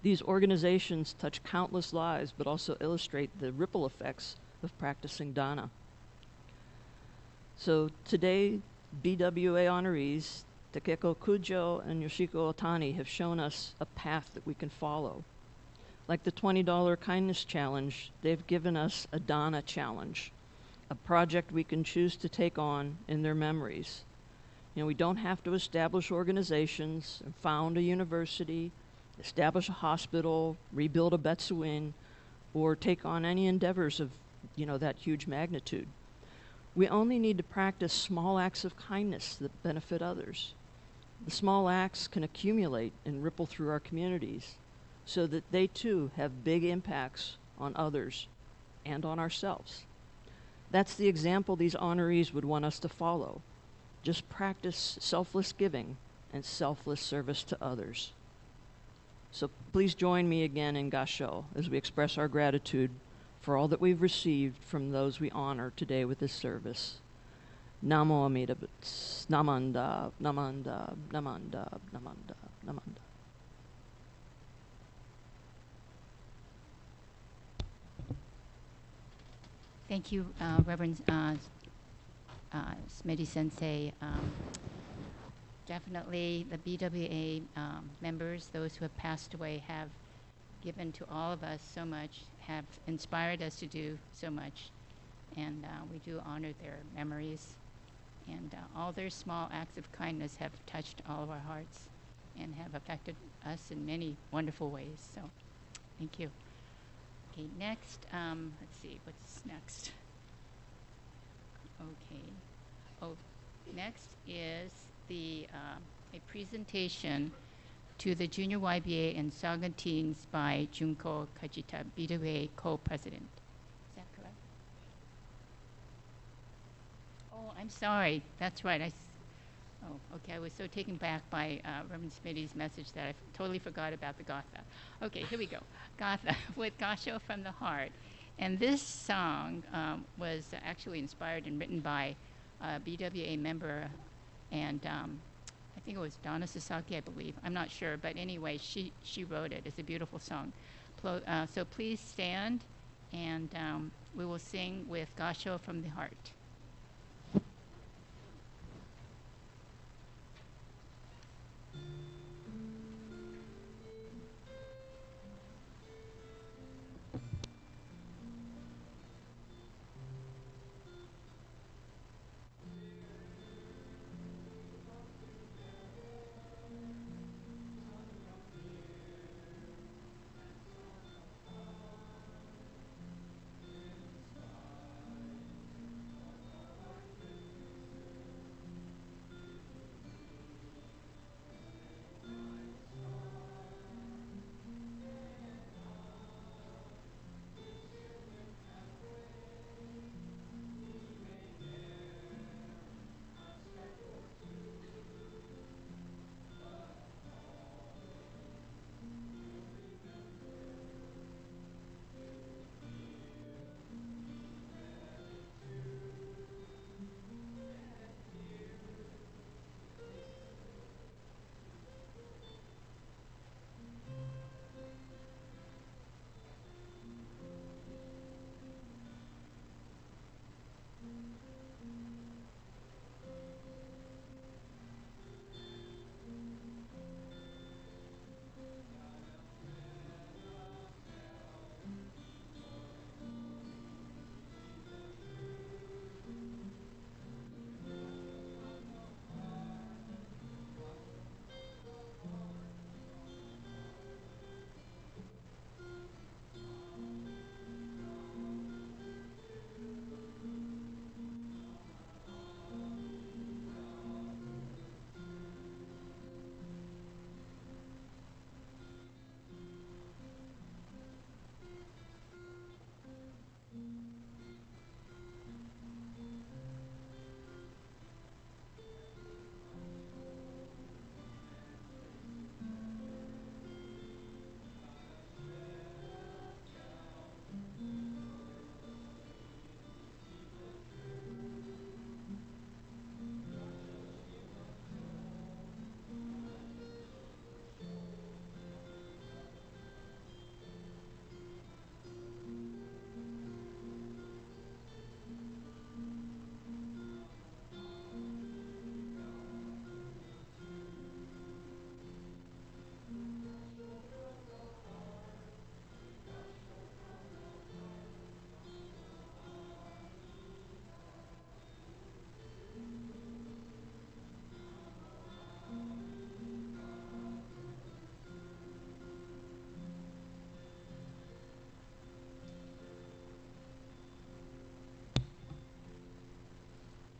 These organizations touch countless lives, but also illustrate the ripple effects of practicing dana. So today, BWA honorees Takeko Kujo and Yoshiko Ohtani have shown us a path that we can follow. Like the $20 Kindness Challenge, they've given us a dana challenge, a project we can choose to take on in their memories. You know, we don't have to establish organizations, found a university, establish a hospital, rebuild a Betsuin, or take on any endeavors of, that huge magnitude. We only need to practice small acts of kindness that benefit others. The small acts can accumulate and ripple through our communities so that they too have big impacts on others and on ourselves. That's the example these honorees would want us to follow. Just practice selfless giving and selfless service to others. So please join me again in Gassho as we express our gratitude for all that we've received from those we honor today with this service. Namo Amida Butsu. Namanda, Namanda, Namanda, Namanda, Namanda. Thank you, Reverend Smitty Sensei. Definitely the BWA members, those who have passed away, have given to all of us so much, have inspired us to do so much, and we do honor their memories. And all their small acts of kindness have touched all of our hearts and have affected us in many wonderful ways. So, thank you. Okay, next, let's see, what's next? Okay. Oh, next is the a presentation to the Junior YBA and Sangha teams by Junko Kajita, BWA co-president. Is that correct? Oh, I'm sorry. That's right. Oh, okay. I was so taken back by Reverend Smitty's message that I totally forgot about the Gatha. Okay, here we go. Gatha with Kansho from the Heart. And this song was actually inspired and written by a BWA member, and I think it was Donna Sasaki, I believe. I'm not sure, but anyway, she wrote it. It's a beautiful song. So please stand, and we will sing with Kansho from the Heart.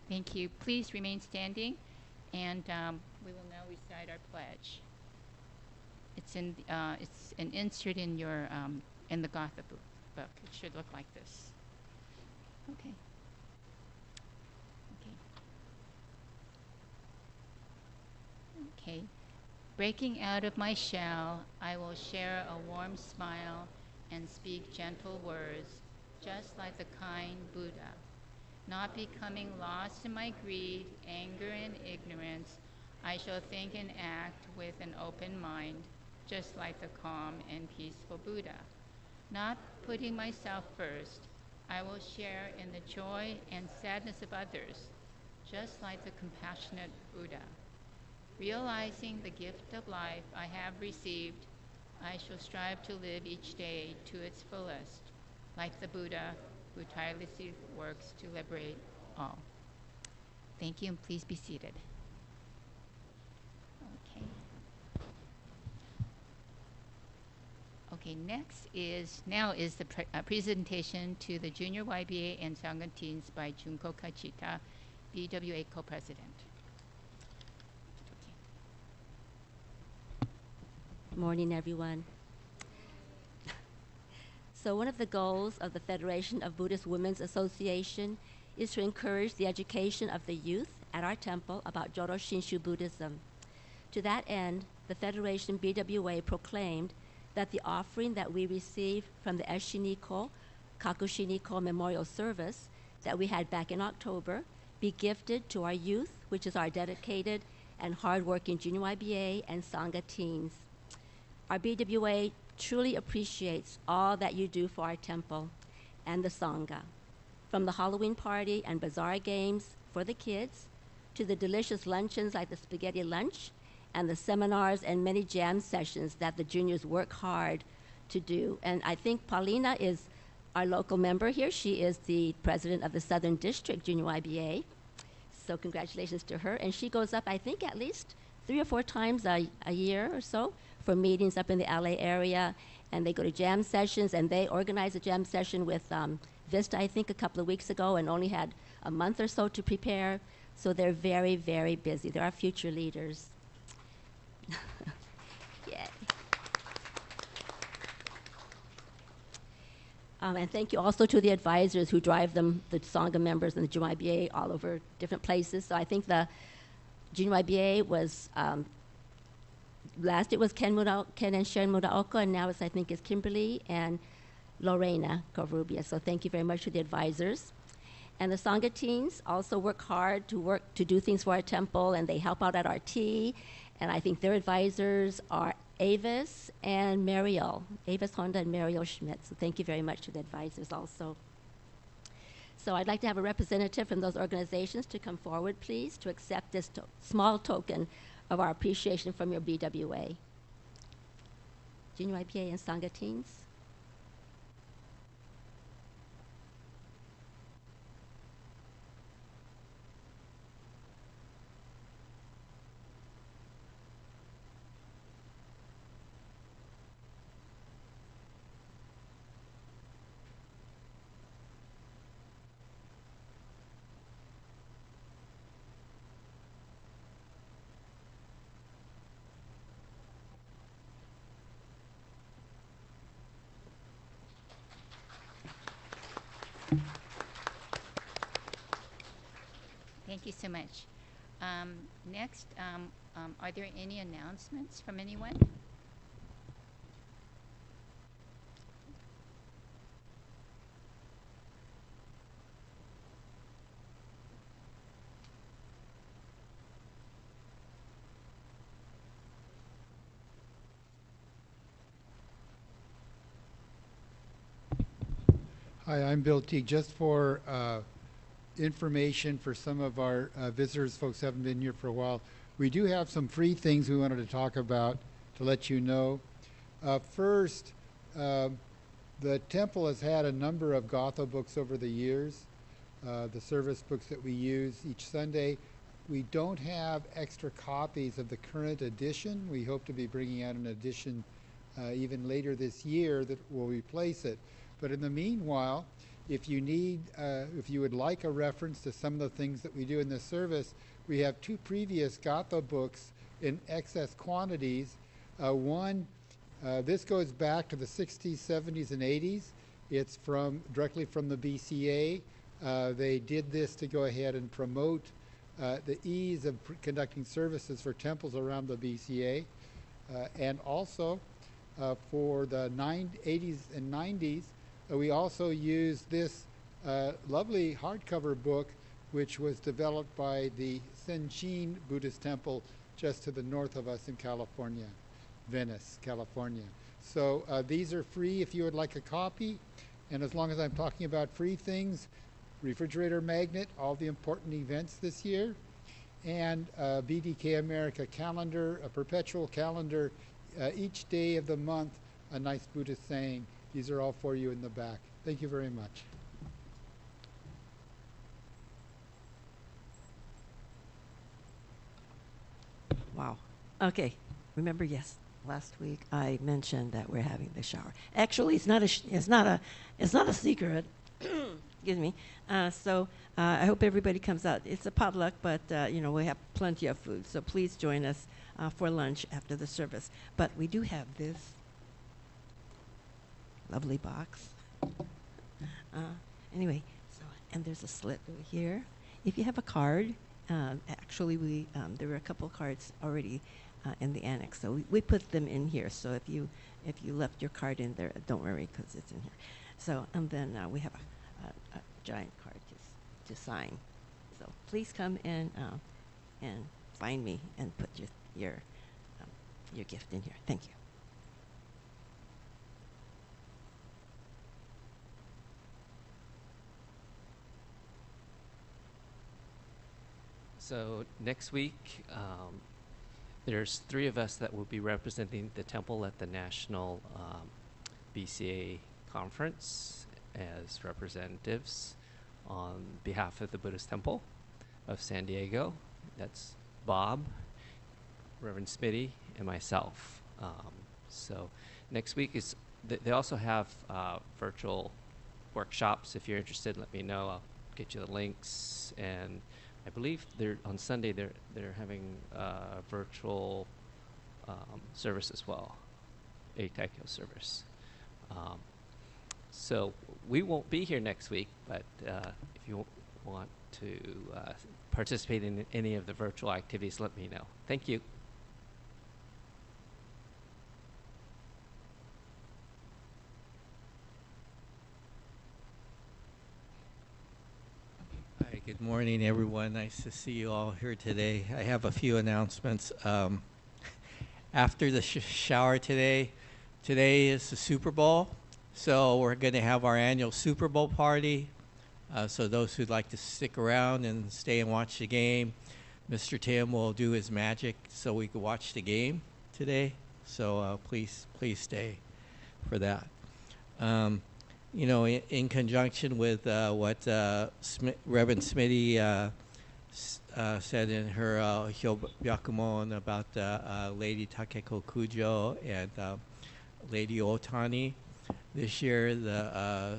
Thank you. Please remain standing, and we will now recite our pledge. It's an insert in your in the Gotha book. It should look like this. Okay. Okay. Breaking out of my shell, I will share a warm smile and speak gentle words, just like the kind Buddha. Not becoming lost in my greed, anger, and ignorance, I shall think and act with an open mind, just like the calm and peaceful Buddha. Not putting myself first, I will share in the joy and sadness of others, just like the compassionate Buddha. Realizing the gift of life I have received, I shall strive to live each day to its fullest, like the Buddha who tirelessly works to liberate all. Thank you, and please be seated. Okay. Okay, now is the presentation to the Junior YBA and Sangha teens by Junko Kachita, BWA co-president. Good morning, everyone. So one of the goals of the Federation of Buddhist Women's Association is to encourage the education of the youth at our temple about Joro Shinshu Buddhism. To that end, the Federation BWA proclaimed that the offering that we received from the Eshiniko, Kakushiniko Memorial Service that we had back in October be gifted to our youth, which is our dedicated and hardworking Junior YBA and Sangha teens. Our BWA truly appreciates all that you do for our temple and the Sangha, from the Halloween party and bazaar games for the kids to the delicious luncheons like the spaghetti lunch and the seminars and many jam sessions that the juniors work hard to do. And I think Paulina is our local member here. She is the president of the Southern District Junior YBA. So congratulations to her. And she goes up, I think, at least 3 or 4 times a year or so for meetings up in the LA area. And they go to jam sessions, and they organized a jam session with Vista, I think, a couple of weeks ago, and only had a month or so to prepare. So they're very, very busy. They're our future leaders. Yay. And thank you also to the advisors who drive them, the Sangha members and the Junior YBA all over different places. So I think the Junior YBA was, last it was Ken and Sharon Muraoka, and now I think it's Kimberly and Lorena Covarrubias. So thank you very much to the advisors. And the Sangha teens also work hard to do things for our temple, and they help out at our tea. And I think their advisors are Avis and Mariel, Avis Honda and Mariel Schmidt. So thank you very much to the advisors also. So I'd like to have a representative from those organizations to come forward, please, to accept this small token of our appreciation from your BWA. Junior YBA and Sangha teens. Thank you so much. Next, are there any announcements from anyone? Hi, I'm Bill Teague. Just for information for some of our visitors, folks who haven't been here for a while, we do have some free things we wanted to talk about to let you know. First, the temple has had a number of Gatha books over the years, the service books that we use each Sunday. We don't have extra copies of the current edition. We hope to be bringing out an edition even later this year that will replace it. But in the meanwhile, if you need, if you would like a reference to some of the things that we do in this service, we have 2 previous Gatha books in excess quantities. This goes back to the 60s, 70s, and 80s. It's directly from the BCA. They did this to go ahead and promote the ease of conducting services for temples around the BCA. And also for the 80s and 90s, we also used this lovely hardcover book, which was developed by the Senchin Buddhist Temple just to the north of us in California, Venice, California. So these are free if you would like a copy. And as long as I'm talking about free things, refrigerator magnet, all the important events this year, and a BDK America calendar, a perpetual calendar, each day of the month, a nice Buddhist saying. These are all for you in the back. Thank you very much. Wow. Okay. Remember, yes, last week I mentioned that we're having the shower. Actually, it's not a secret. Excuse me. So I hope everybody comes out. It's a potluck, but we have plenty of food. So please join us for lunch after the service. But we do have this lovely box. Anyway, and there's a slit over here. If you have a card, actually there were a couple cards already in the annex, so we put them in here. So if you left your card in there, don't worry, because it's in here. So and then we have a giant card to sign. So please come and find me and put your gift in here. Thank you. So next week, there's 3 of us that will be representing the temple at the National BCA conference as representatives on behalf of the Buddhist Temple of San Diego. That's Bob, Reverend Smitty, and myself. So next week is, they also have virtual workshops. If you're interested, let me know. I'll get you the links. And I believe on Sunday they're having a virtual service as well, a taiko service. So we won't be here next week, but if you want to participate in any of the virtual activities, let me know. Thank you. Hi, good morning, everyone. Nice to see you all here today. I have a few announcements. After the shower today is the Super Bowl. So we're going to have our annual Super Bowl party. So those who'd like to stick around and stay and watch the game, Mr. Tim will do his magic so we can watch the game today. So please stay for that. In conjunction with what Reverend Smitty said in her Hyobyakumon about Lady Takeko Kujo and Lady Ohtani, this year the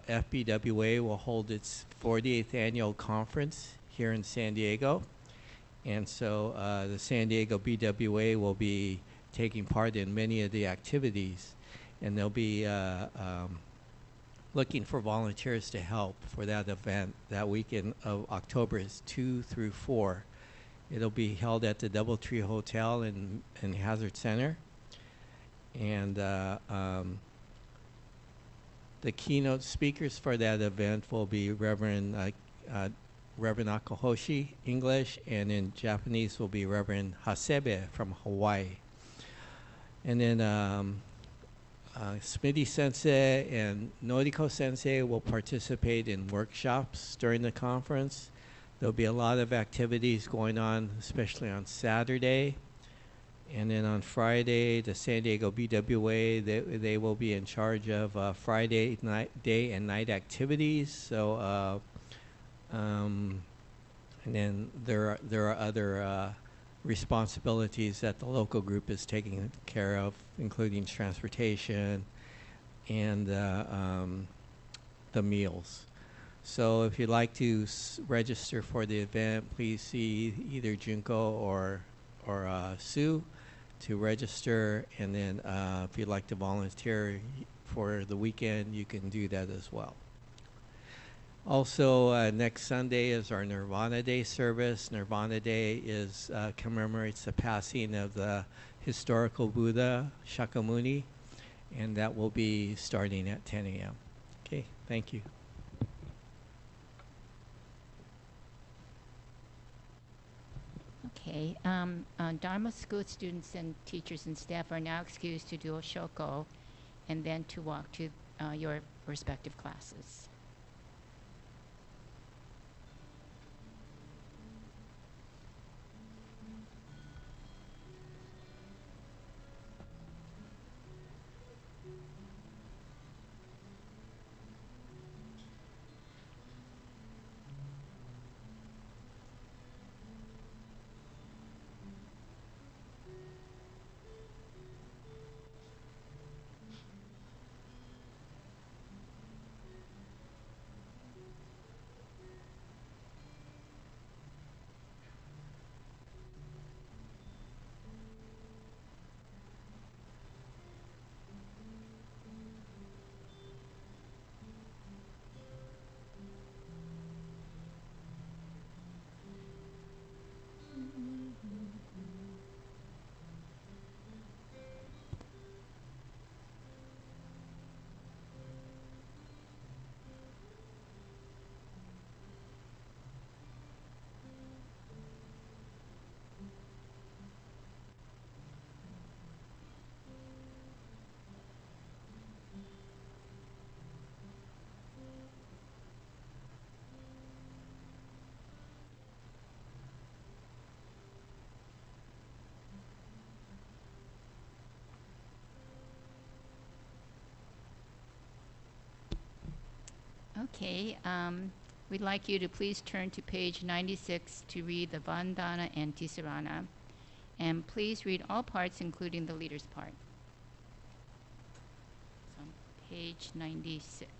FBWA will hold its 48th annual conference here in San Diego. And so the San Diego BWA will be taking part in many of the activities. And they'll be looking for volunteers to help for that event that weekend of October 2 through 4. It'll be held at the Doubletree Hotel in Hazard Center. And the keynote speakers for that event will be Reverend Akahoshi, English, and in Japanese will be Reverend Hasebe from Hawaii. And then Smitty Sensei and Noriko Sensei will participate in workshops during the conference. There'll be a lot of activities going on, especially on Saturday. And then on Friday, the San Diego BWA, they will be in charge of Friday night, day and night activities. So, and then there are other responsibilities that the local group is taking care of, including transportation and the meals. So if you'd like to register for the event, please see either Junko or Sue to register. And then if you'd like to volunteer for the weekend, you can do that as well. Also, next Sunday is our Nirvana Day service. Nirvana Day commemorates the passing of the historical Buddha, Shakyamuni, and that will be starting at 10 a.m. Okay, thank you. Okay, Dharma school students and teachers and staff are now excused to do Oshoko and then to walk to your respective classes. Okay, we'd like you to please turn to page 96 to read the Vandana and Tisarana. And please read all parts, including the leader's part. It's on page 96.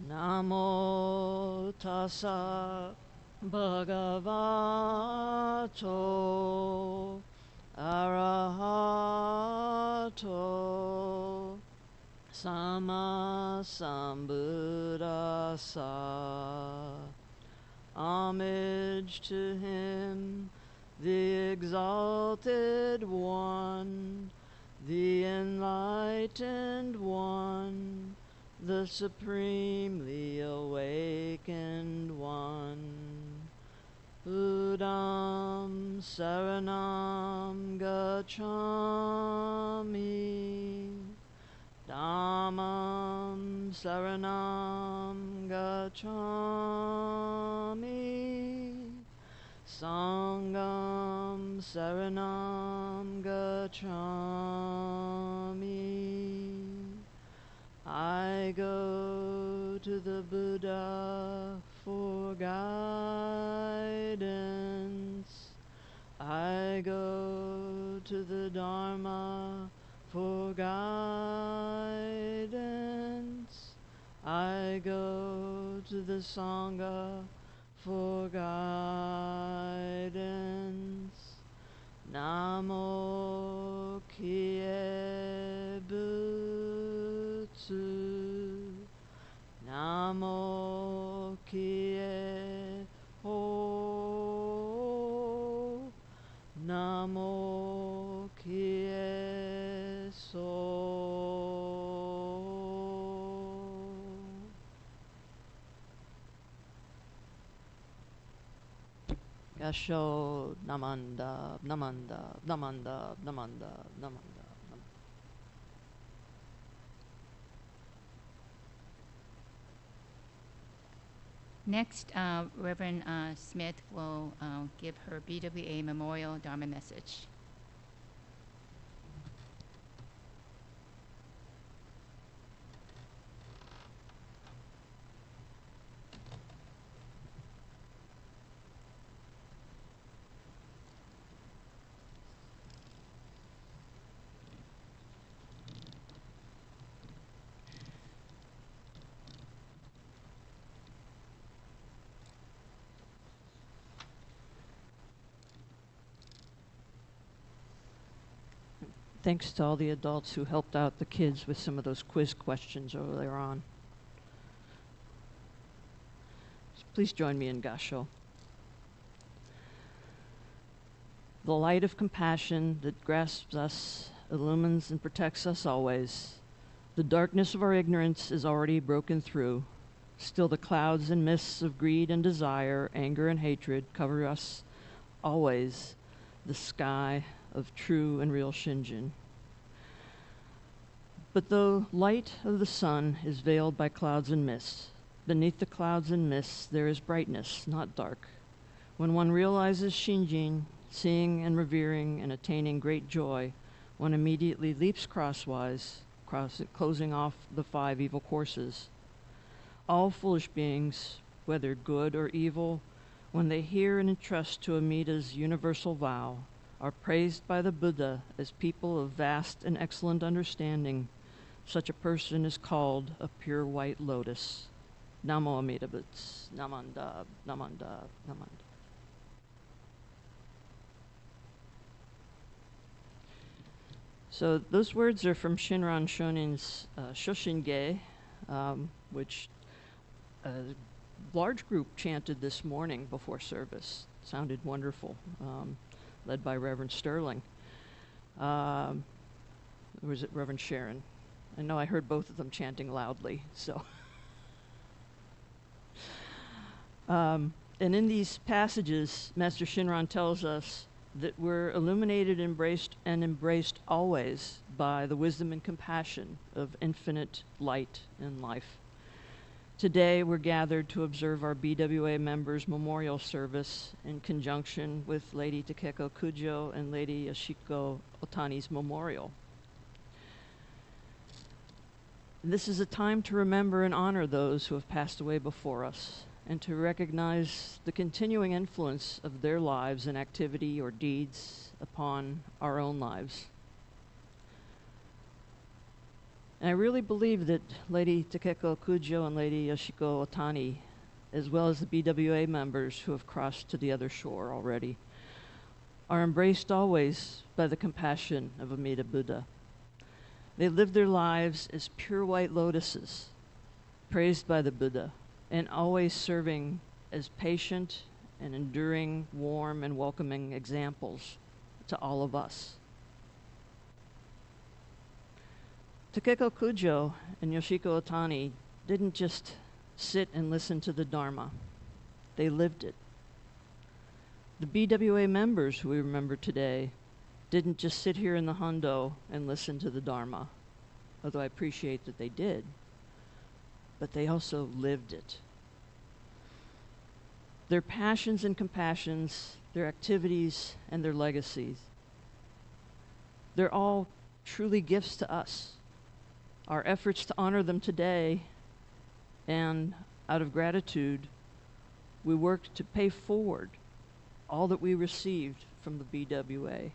Namo tassa bhagavato arahato sama sambuddhassa. Homage to him, the exalted one, the enlightened one, the supremely awakened one. Buddham saranam gacchami, Dhammam saranam gacchami, Sangham saranam gacchami. I go to the Buddha for guidance. I go to the Dharma for guidance. I go to the Sangha for guidance. Namo Kie Butsu. Namo Kie Ho. Namo Kie So. Kansho namanda, namanda, namanda, namanda, namanda. Next, Reverend Smith will give her BWA Memorial Dharma message. Thanks to all the adults who helped out the kids with some of those quiz questions earlier on. So please join me in Gassho. The light of compassion that grasps us, illumines and protects us always. The darkness of our ignorance is already broken through. Still the clouds and mists of greed and desire, anger and hatred cover us always. The sky of true and real Shinjin. But the light of the sun is veiled by clouds and mists. Beneath the clouds and mists there is brightness, not dark. When one realizes Shinjin, seeing and revering and attaining great joy, one immediately leaps crosswise, closing off the 5 evil courses. All foolish beings, whether good or evil, when they hear and entrust to Amida's universal vow, are praised by the Buddha as people of vast and excellent understanding. Such a person is called a pure white lotus. Namo Amida Butsu. Namanda, Namanda, Namanda. So those words are from Shinran Shonin's Shoshinge, which a large group chanted this morning before service. Sounded wonderful. Led by Reverend Sterling. Or was it Reverend Sharon? I know I heard both of them chanting loudly, so. And in these passages, Master Shinran tells us that we're illuminated, embraced always by the wisdom and compassion of infinite light and life. Today, we're gathered to observe our BWA members' memorial service in conjunction with Lady Takeko Kujo and Lady Yoshiko Ohtani's memorial. This is a time to remember and honor those who have passed away before us, and to recognize the continuing influence of their lives and activity or deeds upon our own lives. And I really believe that Lady Takeko Kujo and Lady Yoshiko Ohtani, as well as the BWA members who have crossed to the other shore already, are embraced always by the compassion of Amida Buddha. They live their lives as pure white lotuses, praised by the Buddha, and always serving as patient and enduring, warm and welcoming examples to all of us. Takeko Kujo and Yoshiko Ohtani didn't just sit and listen to the Dharma. They lived it. The BWA members who we remember today didn't just sit here in the Hondo and listen to the Dharma, although I appreciate that they did, but they also lived it. Their passions and compassions, their activities and their legacies, they're all truly gifts to us. Our efforts to honor them today, and out of gratitude, we work to pay forward all that we received from the BWA,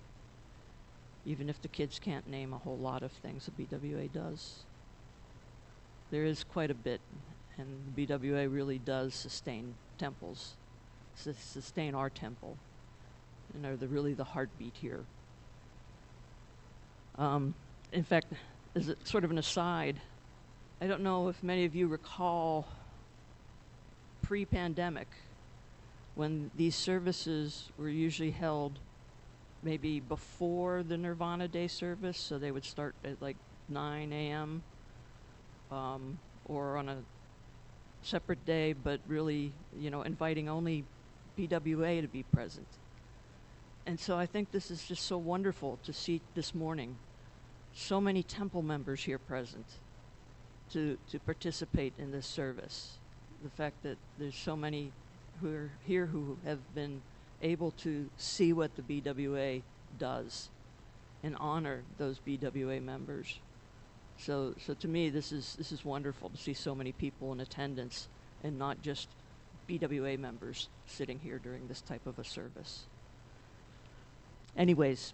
even if the kids can't name a whole lot of things the BWA does. There is quite a bit, and the BWA really does sustain temples, sustain our temple, and are really the heartbeat here. In fact, as sort of an aside, I don't know if many of you recall pre-pandemic when these services were usually held maybe before the Nirvana Day service, so they would start at like 9 a.m. Or on a separate day, but really, inviting only BWA to be present. And so I think this is just so wonderful to see this morning so many temple members here present to participate in this service. The fact that there's so many who are here who have been able to see what the BWA does and honor those BWA members. So to me, this is wonderful to see so many people in attendance and not just BWA members sitting here during this type of a service. Anyways,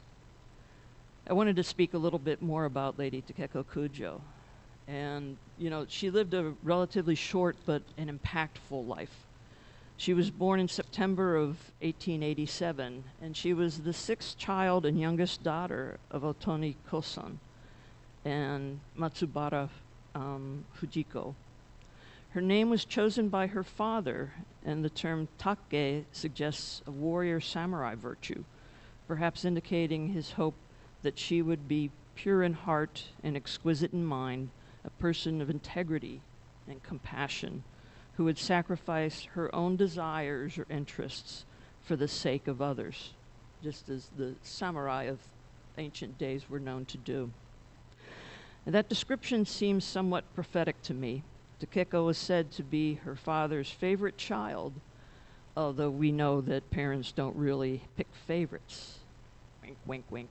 I wanted to speak a little bit more about Lady Takeko Kujo. And, she lived a relatively short but an impactful life. She was born in September of 1887, and she was the sixth child and youngest daughter of Otoni Kosan and Matsubara Fujiko. Her name was chosen by her father, and the term Take suggests a warrior samurai virtue, perhaps indicating his hope that she would be pure in heart and exquisite in mind, a person of integrity and compassion, who would sacrifice her own desires or interests for the sake of others, just as the samurai of ancient days were known to do. And that description seems somewhat prophetic to me. Takeko was said to be her father's favorite child, although we know that parents don't really pick favorites. Wink, wink, wink.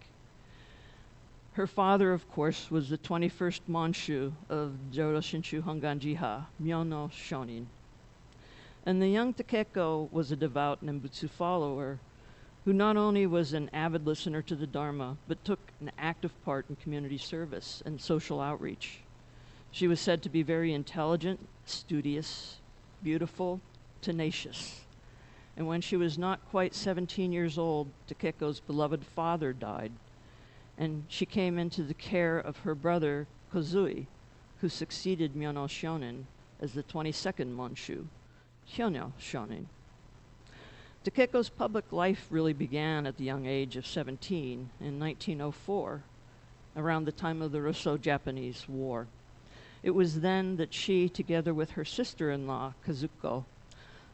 Her father, of course, was the 21st Monshu of Jodo Shinshu Hongan-jiha, Myono Shonin. And the young Takeko was a devout Nembutsu follower who not only was an avid listener to the Dharma, but took an active part in community service and social outreach. She was said to be very intelligent, studious, beautiful, tenacious. And when she was not quite 17 years old, Takeko's beloved father died, and she came into the care of her brother, Kozui, who succeeded Myono Shonin as the 22nd Monshu, Hyonyo Shonin. Takeko's public life really began at the young age of 17 in 1904, around the time of the Russo-Japanese War. It was then that she, together with her sister-in-law, Kazuko,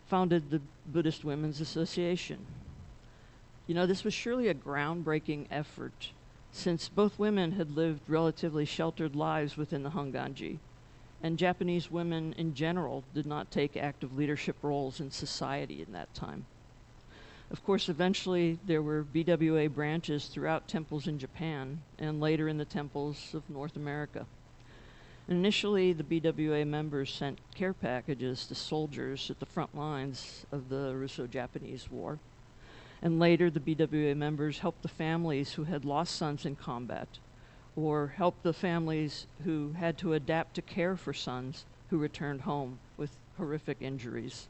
founded the Buddhist Women's Association. This was surely a groundbreaking effort, since both women had lived relatively sheltered lives within the Honganji, and Japanese women in general did not take active leadership roles in society in that time. Of course, eventually there were BWA branches throughout temples in Japan and later in the temples of North America. Initially, the BWA members sent care packages to soldiers at the front lines of the Russo-Japanese War. And later, the BWA members helped the families who had lost sons in combat, or helped the families who had to adapt to care for sons who returned home with horrific injuries.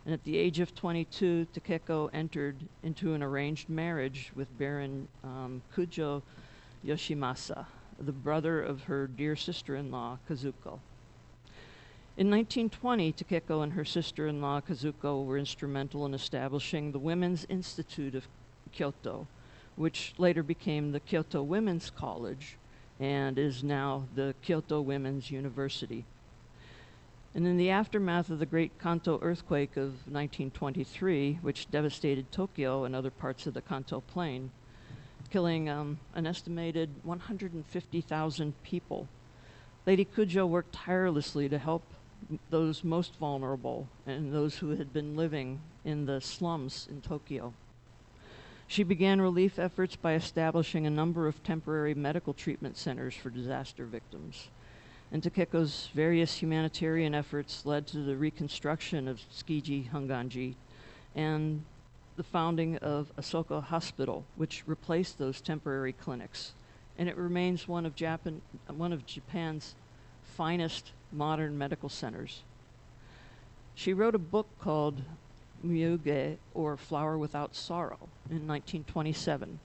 And at the age of 22, Takeko entered into an arranged marriage with Baron Kujo Yoshimasa, the brother of her dear sister-in-law, Kazuko. In 1920, Takeko and her sister-in-law, Kazuko, were instrumental in establishing the Women's Institute of Kyoto, which later became the Kyoto Women's College and is now the Kyoto Women's University. And in the aftermath of the Great Kanto earthquake of 1923, which devastated Tokyo and other parts of the Kanto Plain, killing an estimated 150,000 people, Lady Kujo worked tirelessly to help those most vulnerable and those who had been living in the slums in Tokyo. She began relief efforts by establishing a number of temporary medical treatment centers for disaster victims. And Takeko's various humanitarian efforts led to the reconstruction of Tsukiji Honganji and the founding of Asoko Hospital, which replaced those temporary clinics. And it remains one of Japan's finest modern medical centers. She wrote a book called Myuge, or Flower Without Sorrow, in 1927,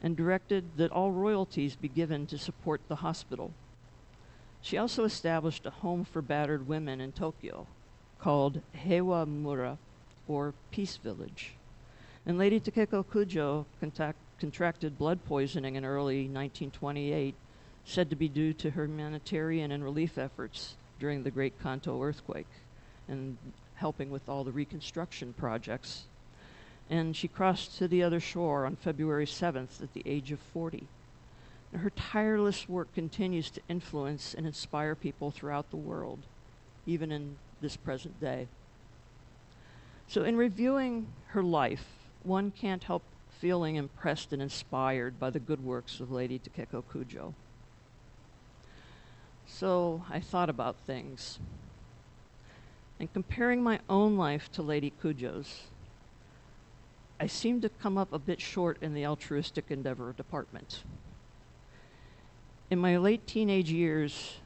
and directed that all royalties be given to support the hospital. She also established a home for battered women in Tokyo called Heiwa Mura, or Peace Village. And Lady Takeko Kujo contracted blood poisoning in early 1928, said to be due to her humanitarian and relief efforts during the Great Kanto earthquake and helping with all the reconstruction projects. And she crossed to the other shore on February 7th at the age of 40. And her tireless work continues to influence and inspire people throughout the world, even in this present day. So in reviewing her life, one can't help feeling impressed and inspired by the good works of Lady Takeko Kujo. So I thought about things. And comparing my own life to Lady Kujo's, I seem to come up a bit short in the altruistic endeavor department. In my late teenage years,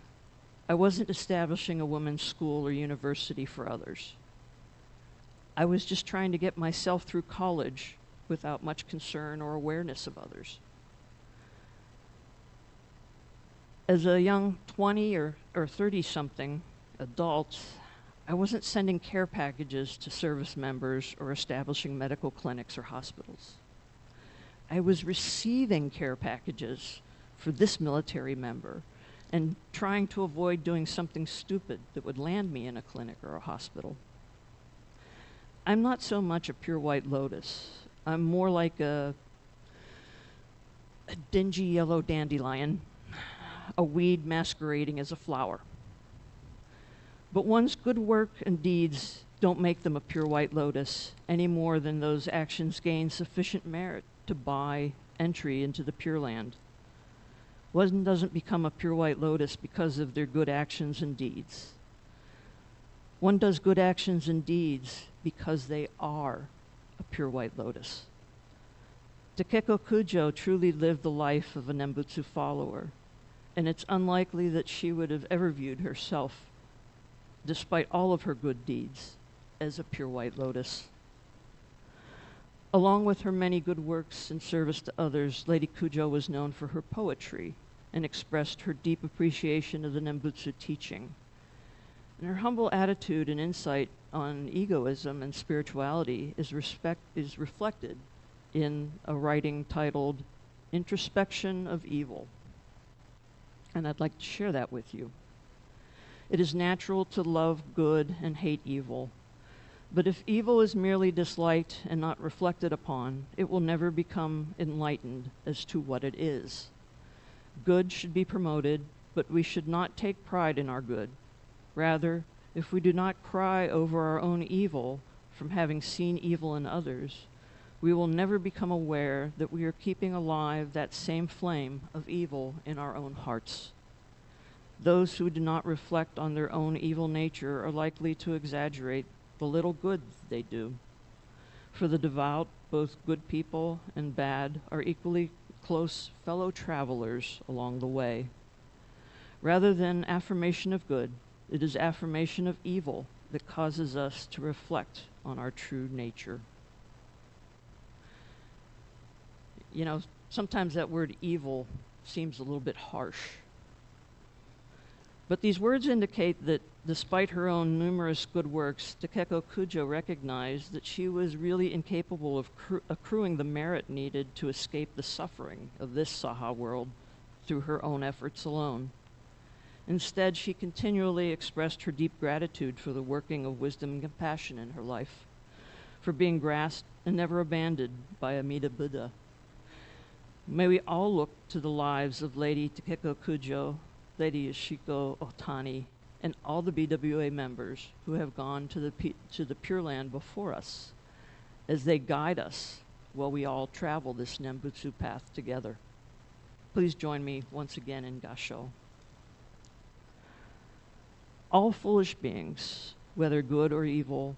I wasn't establishing a women's school or university for others. I was just trying to get myself through college without much concern or awareness of others. As a young 20 or 30-something adult, I wasn't sending care packages to service members or establishing medical clinics or hospitals. I was receiving care packages for this military member and trying to avoid doing something stupid that would land me in a clinic or a hospital. I'm not so much a pure white lotus. I'm more like a dingy yellow dandelion, a weed masquerading as a flower. But one's good work and deeds don't make them a pure white lotus any more than those actions gain sufficient merit to buy entry into the Pure Land. One doesn't become a pure white lotus because of their good actions and deeds. One does good actions and deeds because they are a pure white lotus. Takeko Kujo truly lived the life of a Nembutsu follower, and it's unlikely that she would have ever viewed herself, despite all of her good deeds, as a pure white lotus. Along with her many good works in service to others, Lady Kujo was known for her poetry and expressed her deep appreciation of the Nembutsu teaching. And her humble attitude and insight on egoism and spirituality is reflected in a writing titled Introspection of Evil. And I'd like to share that with you. It is natural to love good and hate evil. But if evil is merely disliked and not reflected upon, it will never become enlightened as to what it is. Good should be promoted, but we should not take pride in our good. Rather, if we do not cry over our own evil from having seen evil in others, we will never become aware that we are keeping alive that same flame of evil in our own hearts. Those who do not reflect on their own evil nature are likely to exaggerate the little good they do. For the devout, both good people and bad are equally close fellow travelers along the way. Rather than affirmation of good, it is affirmation of evil that causes us to reflect on our true nature. You know, sometimes that word evil seems a little bit harsh. But these words indicate that despite her own numerous good works, Takeko Kujo recognized that she was really incapable of accruing the merit needed to escape the suffering of this Saha world through her own efforts alone. Instead, she continually expressed her deep gratitude for the working of wisdom and compassion in her life, for being grasped and never abandoned by Amida Buddha. May we all look to the lives of Lady Takeko Kujo, Lady Yoshiko Ohtani, and all the BWA members who have gone to the Pure Land before us, as they guide us while we all travel this Nembutsu path together. Please join me once again in Gassho. All foolish beings, whether good or evil,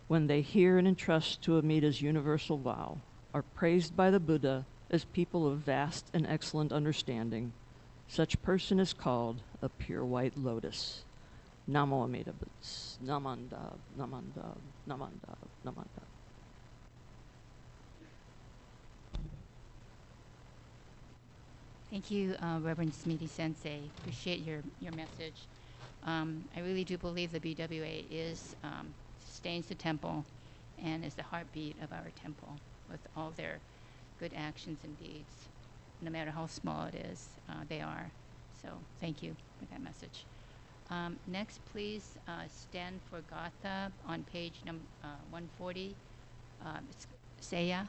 when they hear and entrust to Amida's universal vow, are praised by the Buddha as people of vast and excellent understanding. Such person is called a pure white lotus. Namo Amida Butsu. Namandab, Namandab, Namandab, Namandab. Thank you, Reverend Smitty Sensei. Appreciate your message. I really do believe the BWA sustains the temple and is the heartbeat of our temple with all their good actions and deeds. No matter how small it is, they are. So thank you for that message. Next, please stand for Gatha on page 140. Seiya.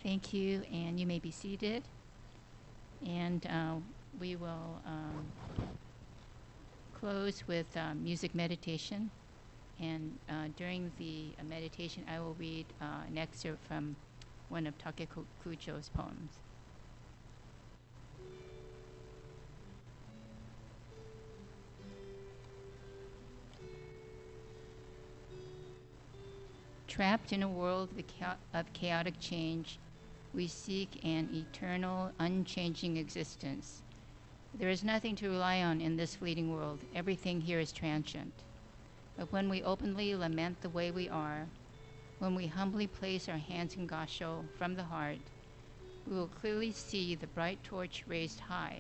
Thank you, and you may be seated. And we will close with music meditation. And during the meditation, I will read an excerpt from one of Takeko Kujo's poems. Trapped in a world of chaotic change, we seek an eternal, unchanging existence. There is nothing to rely on in this fleeting world. Everything here is transient. But when we openly lament the way we are, when we humbly place our hands in Gassho from the heart, we will clearly see the bright torch raised high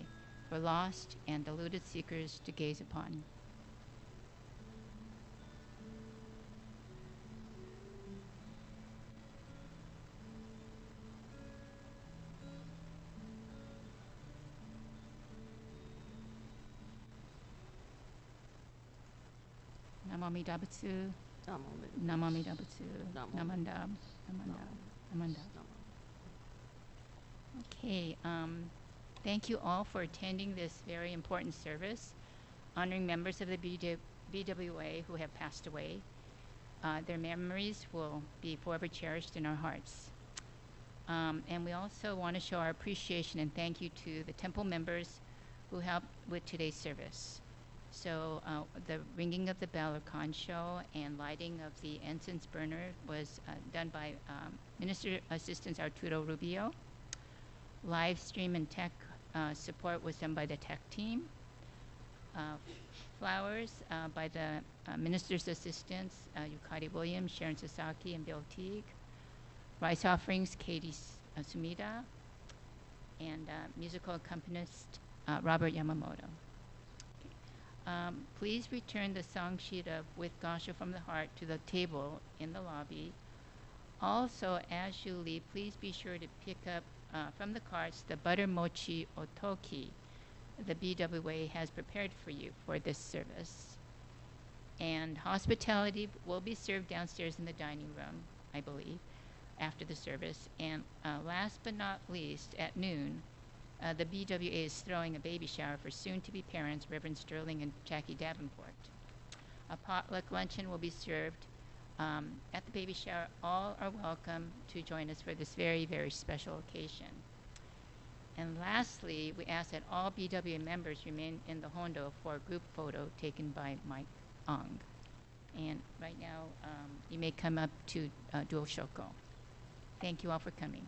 for lost and deluded seekers to gaze upon. Namamida Butsu. Namamida. Namamida Butsu. Namam. Namandab. Namandab. Okay. Thank you all for attending this very important service, honoring members of the BWA who have passed away. Their memories will be forever cherished in our hearts. And we also want to show our appreciation and thank you to the temple members who helped with today's service. So the ringing of the bell or Kansho and lighting of the incense burner was done by Minister Assistant Arturo Rubio. Live stream and tech support was done by the tech team. Flowers by the Minister's Assistants, Yukari Williams, Sharon Sasaki, and Bill Teague. Rice offerings, Katie Sumida, and musical accompanist, Robert Yamamoto. Please return the song sheet of With Gansho from the Heart to the table in the lobby. Also, as you leave, please be sure to pick up from the carts the butter mochi otoki the BWA has prepared for you for this service. And hospitality will be served downstairs in the dining room, I believe, after the service. And last but not least, at noon, the BWA is throwing a baby shower for soon-to-be parents, Reverend Sterling and Jackie Davenport. A potluck luncheon will be served at the baby shower. All are welcome to join us for this very, very special occasion. And lastly, we ask that all BWA members remain in the Hondo for a group photo taken by Mike Ong. And right now, you may come up to Dual Shoko. Thank you all for coming.